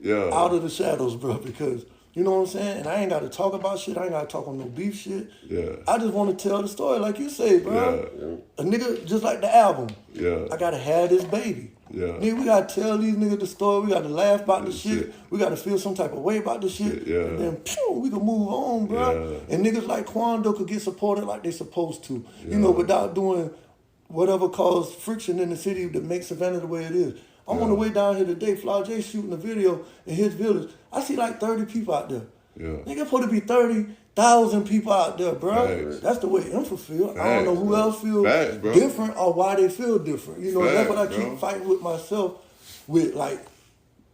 out of the shadows, bro, because you know what I'm saying? And I ain't got to talk about shit. I ain't got to talk on no beef shit. Yeah. I just want to tell the story like you say, bro. Yeah. A nigga, just like the album. Yeah. I got to have this baby. Yeah. Nigga, we got to tell these niggas the story. We got to laugh about the shit. We got to feel some type of way about the shit. Yeah. And then, we can move on, bro. Yeah. And niggas like Quando could get supported like they supposed to. You know, without doing whatever caused friction in the city that makes Savannah the way it is. I'm on the way down here today, Fly J shooting a video in his village. I see like 30 people out there. Yeah. Nigga, supposed to be 30,000 people out there, bro. Facts. That's the way Inffa feel. Facts, I don't know who else feel Facts, bro. different or why they feel different. You know, that's what I Facts, keep bro. fighting with myself with, like,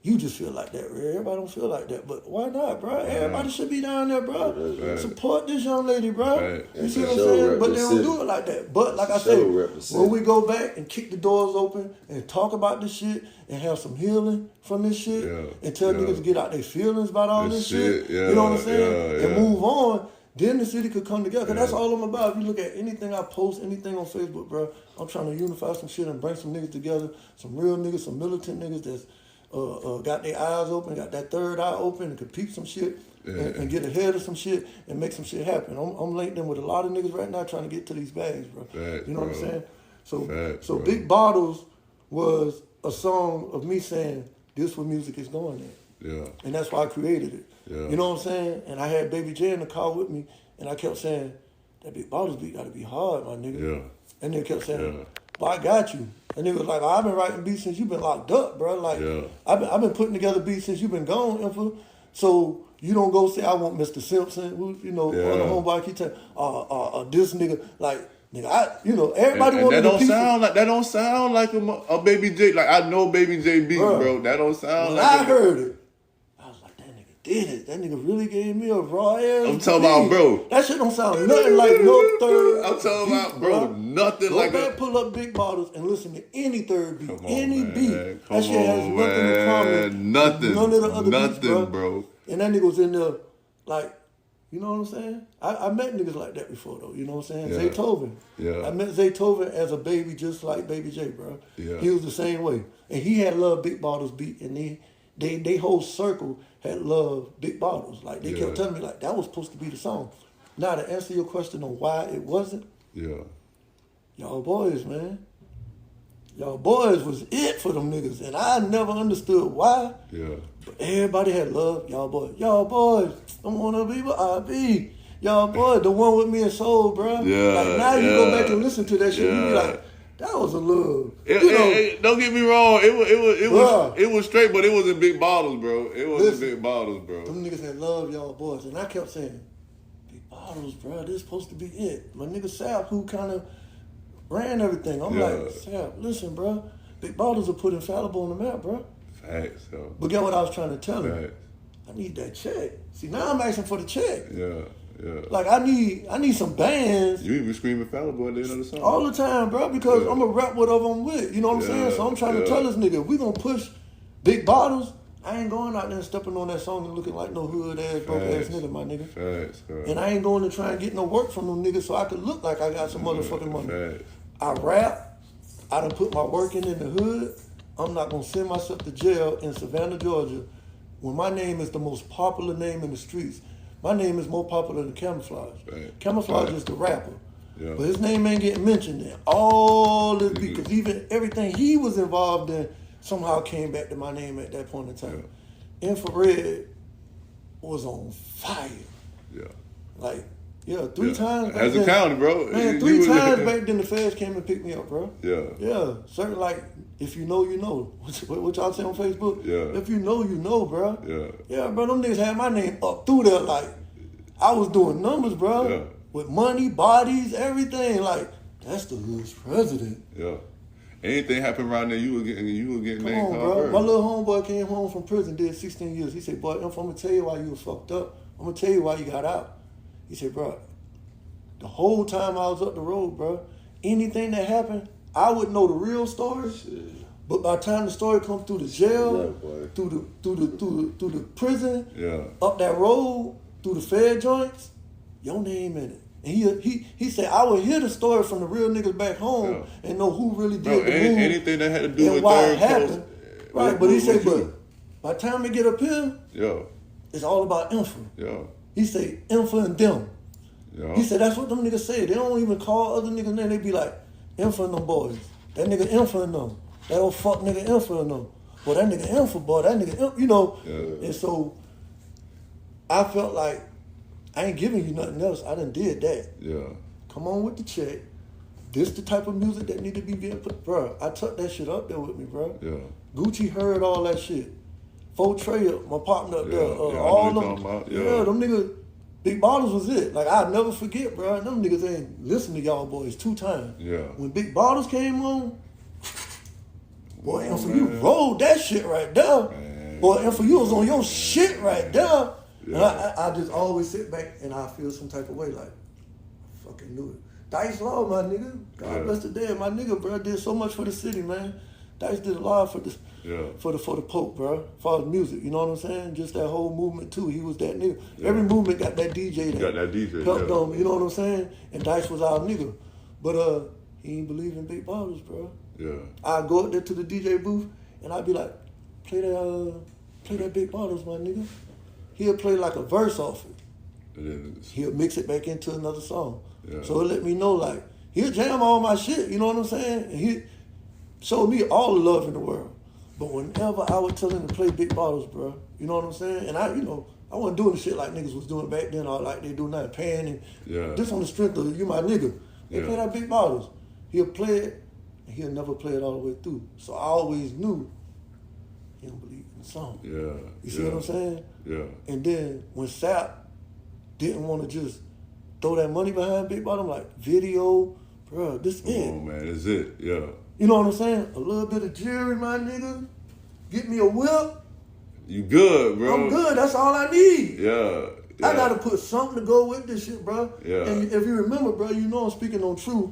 you just feel like that, Red. Everybody don't feel like that. But why not, bro? Everybody should be down there, bro. Facts. Support this young lady, bro. Facts. You see what I'm Show saying? But they represent. don't do it like that. But like I Show said, represent. when we go back and kick the doors open and talk about this shit and have some healing from this shit and tell niggas to get out their feelings about all this shit, you know what I'm saying? And move on, then the city could come together. 'Cause that's all I'm about. If you look at anything I post, anything on Facebook, bro, I'm trying to unify some shit and bring some niggas together, some real niggas, some militant niggas that's got their eyes open, got that third eye open, and could peep some shit and get ahead of some shit and make some shit happen. I'm linked in with a lot of niggas right now trying to get to these bags, bro. Facts, You know what I'm bro. saying? So, Facts, so bro. Big Bottles was a song of me saying, this where music is going in. Yeah. And that's why I created it. Yeah. You know what I'm saying? And I had Baby J in the car with me, and I kept saying, that Big Bottles beat gotta be hard, my nigga. Yeah. And they kept saying, Yeah. well, I got you. And he was like, I've been writing beats since you've been locked up, bro. Like, I've been putting together beats since you've been gone, Info. So you don't go say, I want Mr. Simpson, who, you know, on the homeboy keep telling, this nigga, like, nigga, everybody And wanted that to don't sound like a Baby J. Like, I know Baby J beat, bro. That don't sound when like I heard it, I was like, that nigga did it. That nigga really gave me a raw ass. I'm talking about, bro. That shit don't sound nothing like no third. I'm talking beat, about, bro, nothing Go like back, a... pull up Big Bottles and listen to any third beat, Come on, any man. beat. Come That shit has on, nothing in common. man. Nothing. None of the other Nothing, beats, bro. And that nigga was in there, like, you know what I'm saying? I met niggas like that before, though. You know what I'm saying? Yeah. Zaytoven. Yeah. I met Zaytoven as a baby, just like Baby J, bro. Yeah. He was the same way, and he had loved Big Bottles beat, and they whole circle had loved Big Bottles. Like they kept telling me, like that was supposed to be the song. Now to answer your question on why it wasn't, y'all boys, man. Y'all boys was it for them niggas, and I never understood why. Yeah. But everybody had love y'all boys. Y'all boys, don't wanna be what I be. Y'all boys, the one with me and Soul, bro. Yeah. Like now you go back and listen to that shit, you be like, that was a love. Don't get me wrong. It was straight, but it wasn't Big Bottles, bro. It wasn't Big Bottles, bro. Them niggas had love y'all boys, and I kept saying, Big Bottles, bro. This supposed to be it. My nigga Sap, who kind of ran everything. I'm like, Sap, listen, bro. Big Bottles will put Infallible on the map, bro. Facts, yo. But get what I was trying to tell him. Facts. I need that check. See, now I'm asking for the check. Yeah. Like I need some bands. You even screaming Fallible at the end of the song. All the time, bro, because I'm going to rap whatever I'm with. You know what I'm saying? So I'm trying to tell this nigga, if we going to push Big Bottles, I ain't going out there and stepping on that song and looking like no hood-ass, broke-ass nigga, my nigga. Facts, and I ain't going to try and get no work from them niggas so I could look like I got some motherfucking money. Facts. I rap. I done put my work in the hood. I'm not going to send myself to jail in Savannah, Georgia, when my name is the most popular name in the streets. My name is more popular than Camouflage. Right. Camouflage is the rapper. Yeah. But his name ain't getting mentioned in all this because even everything he was involved in somehow came back to my name at that point in time. Inffa Red was on fire. Yeah. Like, three times back As then. a county, bro. Man, three times back then the feds came and picked me up, bro. Yeah. Yeah. Certain, like, if you know, you know. What y'all say on Facebook? Yeah. If you know, bro. Yeah. Yeah, bro, them niggas had my name up through there, like, I was doing numbers, bro. Yeah. With money, bodies, everything. Like, that's the hood's president. Yeah. Anything happened around there, you were getting Come named on, bro. My little homeboy came home from prison, did 16 years. He said, boy, I'm going to tell you why you were fucked up I'm gonna tell you why you got out. He said, bro, the whole time I was up the road, bro, anything that happened, I would know the real story. Shit. But by the time the story comes through the jail, Yeah, through the prison, Yeah. up that road, through the Fed joints, your name in it. And he said, I would hear the story from the real niggas back home and know who really did Bro, the move anything that had to do and with why third it happened. coast. Right, but he said, but by the time they get up here, Yeah. it's all about Inffa. Yeah. He said, Inffa and them. Yeah. He said, that's what them niggas say. They don't even call other niggas names. They be like, Inffa and them boys. That nigga Inffa and them. That old fuck nigga Inffa and them. Boy, that nigga Inffa, boy, that nigga Inffa, you know. Yeah. And so, I felt like, I ain't giving you nothing else. I done did that. Yeah. Come on with the check. This the type of music that need to be being put. Bro, I took that shit up there with me, bro. Yeah. Gucci heard all that shit. Fo Trey, my partner up there. Yeah, I know all what them. you're talking about. Yeah, Yeah. them niggas, Big Bottles was it. Like, I'll never forget, bro. Them niggas ain't listened to y'all boys 2 times. Yeah. When Big Bottles came on, boy, Oh, and for you rolled that shit right there. Man. Boy, and for you was on your shit right there. Yeah. And I just always sit back and I feel some type of way like, I fucking knew it. Dice Law, my nigga. God Yeah. bless the dead. My nigga, bro, did so much for the city, man. Dice did a lot for the Pope, bro. For his music, you know what I'm saying? Just that whole movement too. He was that nigga. Yeah. Every movement got that DJ that Got that DJ, helped yeah. them, you know what I'm saying? And Dice was our nigga. But he ain't believe in Big Bottles, bro. Yeah. I'd go up there to the DJ booth and I'd be like, play that Big Bottles, my nigga. He'll play like a verse off it. He'll mix it back into another song. Yeah. So it let me know, like, he'll jam all my shit, you know what I'm saying? And he showed me all the love in the world. But whenever I would tell him to play Big Bottles, bro, you know what I'm saying? And I wasn't doing the shit like niggas was doing back then, or like they do now, paying and just on the strength of you my nigga. They play that Big Bottles. He'll play it, and he'll never play it all the way through. So I always knew he don't believe in the song. Yeah. You see what I'm saying? Yeah. And then when Sap didn't want to just throw that money behind Big Bottom, like video, bro, this it. Oh man, it's it. Yeah. You know what I'm saying? A little bit of jewelry, my nigga. Get me a whip. You good, bro. I'm good. That's all I need. Yeah. I gotta put something to go with this shit, bro. Yeah. And if you remember, bro, you know I'm speaking on truth.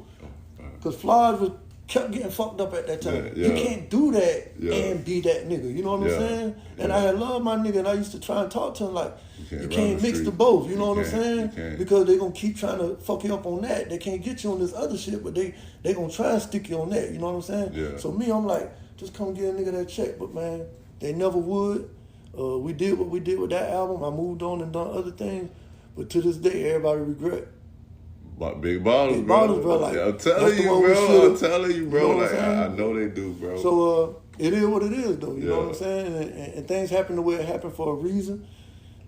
Because Flores kept getting fucked up at that time. Yeah. You can't do that Yeah. and be that nigga. You know what I'm saying? And I had loved my nigga, and I used to try and talk to him like, you can't mix the both. You know what I'm saying? Because they gonna keep trying to fuck you up on that. They can't get you on this other shit, but they gonna try and stick you on that. You know what I'm saying? Yeah. So me, I'm like, just come get a nigga that check. But man, they never would. We did what we did with that album. I moved on and done other things. But to this day, everybody regret. But Big Bottles, Big bro. Bottles, bro, like, I'm that's telling the you, one we bro. should've- I'm telling you, bro. you know what Like I'm saying? I know they do, bro. So it is what it is, though. You know Yeah. what I'm saying? And things happen the way it happened for a reason.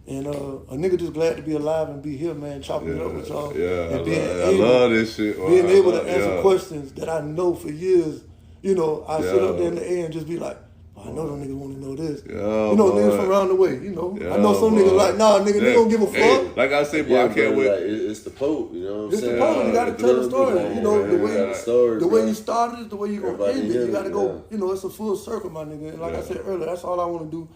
And a nigga just glad to be alive and be here, man, chopping it up with y'all. Yeah, And I love this shit. being able to Yeah. answer questions that I know for years. You know, I sit up there in the air and just be like, oh, I know them niggas want to know this. Yeah, you know, boy. niggas from around the way, you know. Yeah, I know some boy. niggas like, nah, nigga, they don't give a fuck. Hey, like I said, boy, Yeah, I can't bro, wait. like, it's the Pope, you know what I'm It's the saying? Pope. You gotta tell the story. You know, the way the way you started it, the way you gonna Everybody end it. hear You gotta it, go. yeah. You know, it's a full circle, my nigga. And like I Yeah. said earlier, that's all I want to do.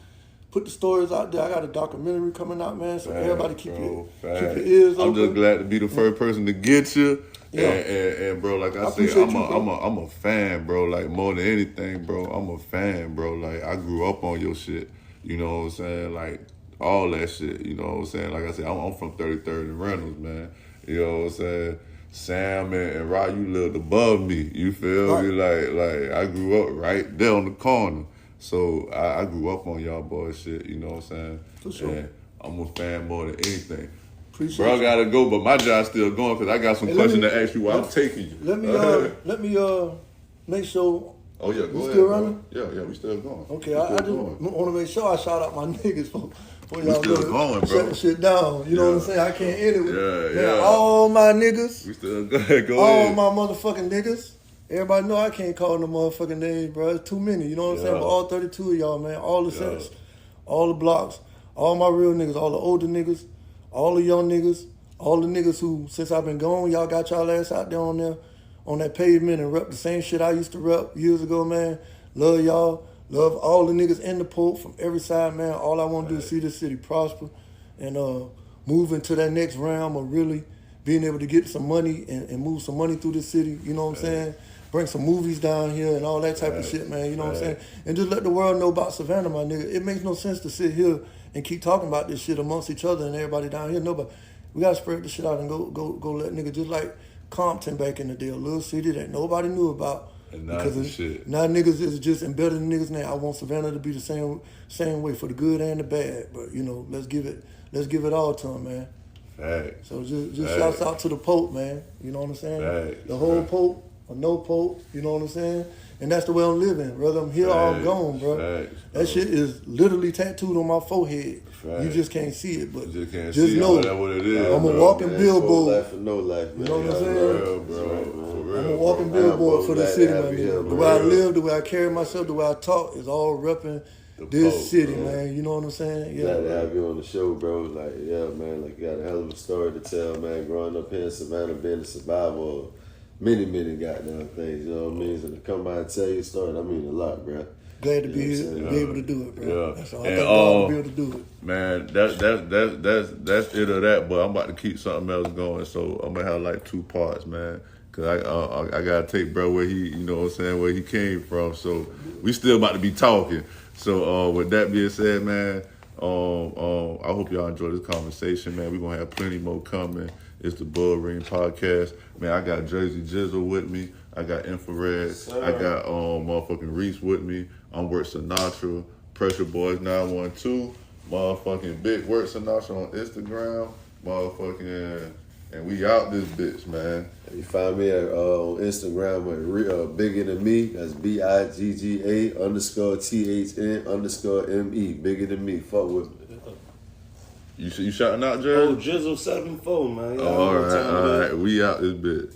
Put the stories out there. I got a documentary coming out, man. So everybody keep your ears open. I'm just glad to be the first person to get you. Yeah. And bro, like I said, appreciate you, bro. I'm a fan, bro. Like more than anything, bro, I'm a fan, bro. Like I grew up on your shit. You know what I'm saying? Like all that shit. You know what I'm saying? Like I said, I'm from 33rd and Reynolds, man. You know what I'm saying? Sam and Rod, you lived above me. You feel me? Like I grew up right there on the corner. So I grew up on y'all boys shit. You know what I'm saying? For sure. And I'm a fan more than anything. Appreciate Bro, I you. gotta go, but my job's still going because I got some Hey, let questions me- to ask you while I'm taking you. Let me make sure. Oh yeah, go You ahead. still bro. running? Yeah, we still going. Okay, We I still just going. want to make sure I shout out my niggas for y'all still go going, bro. shut the shit down. You know what I'm Yeah. saying? I can't end it with Yeah, man, yeah. all my niggas. We still go ahead. Go All ahead. my motherfucking niggas. Everybody know I can't call no motherfucking names, bro. It's too many. You know what I'm saying? Yeah. But all 32 of y'all, man. All the Yeah. sets, all the blocks, all my real niggas, all the older niggas, all the young niggas, all the niggas who, since I've been gone, y'all got y'all ass out there on that pavement and rep the same shit I used to rep years ago, man. Love y'all. Love all the niggas in the Pope from every side, man. All I want to do is see this city prosper. And move into that next realm of really being able to get some money and move some money through the city, you know what I'm saying? Bring some movies down here and all that type of shit, man, you know what I'm saying? And just let the world know about Savannah, my nigga. It makes no sense to sit here and keep talking about this shit amongst each other and everybody down here. Nobody. We gotta spread the shit out and go let niggas, just like Compton back in the day, a little city that nobody knew about. And now Because shit. now niggas is just embedded in niggas now. I want Savannah to be the same way for the good and the bad. But you know, let's give it all to him, man. Facts. So just shouts out to the Pope, man. You know what I'm saying? Facts. The whole Pope or no Pope, you know what I'm saying? And that's the way I'm living, whether I'm here or I'm gone, bro. Facts, bro. That shit is literally tattooed on my forehead. Facts. You just can't see it, but You just can't just see know that's what it is. I'm a bro. walking Man, billboard. for life or no life, man. You know what I'm Yeah, saying? For real, bro. For real. I'm a walking bro. billboard for the glad to city, have my you here, nigga. The bro. way I live, the way I carry myself, the way I talk is all repping The this Pope, city, bro. man. You know what I'm saying? Yeah. Glad to have you on the show, bro. Like, yeah, man, like you got a hell of a story to tell, man. Growing up here in Savannah, being a survivor of many goddamn things, you know what I mean? So to come by and tell your story, I mean a lot, bro. Glad to You be know here, what I'm be saying? able to do it, bro. Yeah. That's all. I And, thank God to be able to do it. Man, that's it of that. But I'm about to keep something else going, so I'm gonna have like 2 parts, man. Cause I gotta take bro where he, you know what I'm saying, where he came from. So we still about to be talking. So with that being said, man, I hope y'all enjoy this conversation, man. We're gonna have plenty more coming. It's the BullRing podcast, man. I got Jersey Jizzle with me. I got Inffa Red. I got motherfucking Reese with me. I'm Work Sinatra, Pressure Boys 912, motherfucking Big Work Sinatra on Instagram, motherfucking, and we out this bitch, man. You find me on Instagram at Bigger Than Me. That's BIGGA _THN _ME. Bigger Than Me. Fuck with me. You shouting out, Oh, Jersey? Jizzle 74, man. All right. We out this bitch.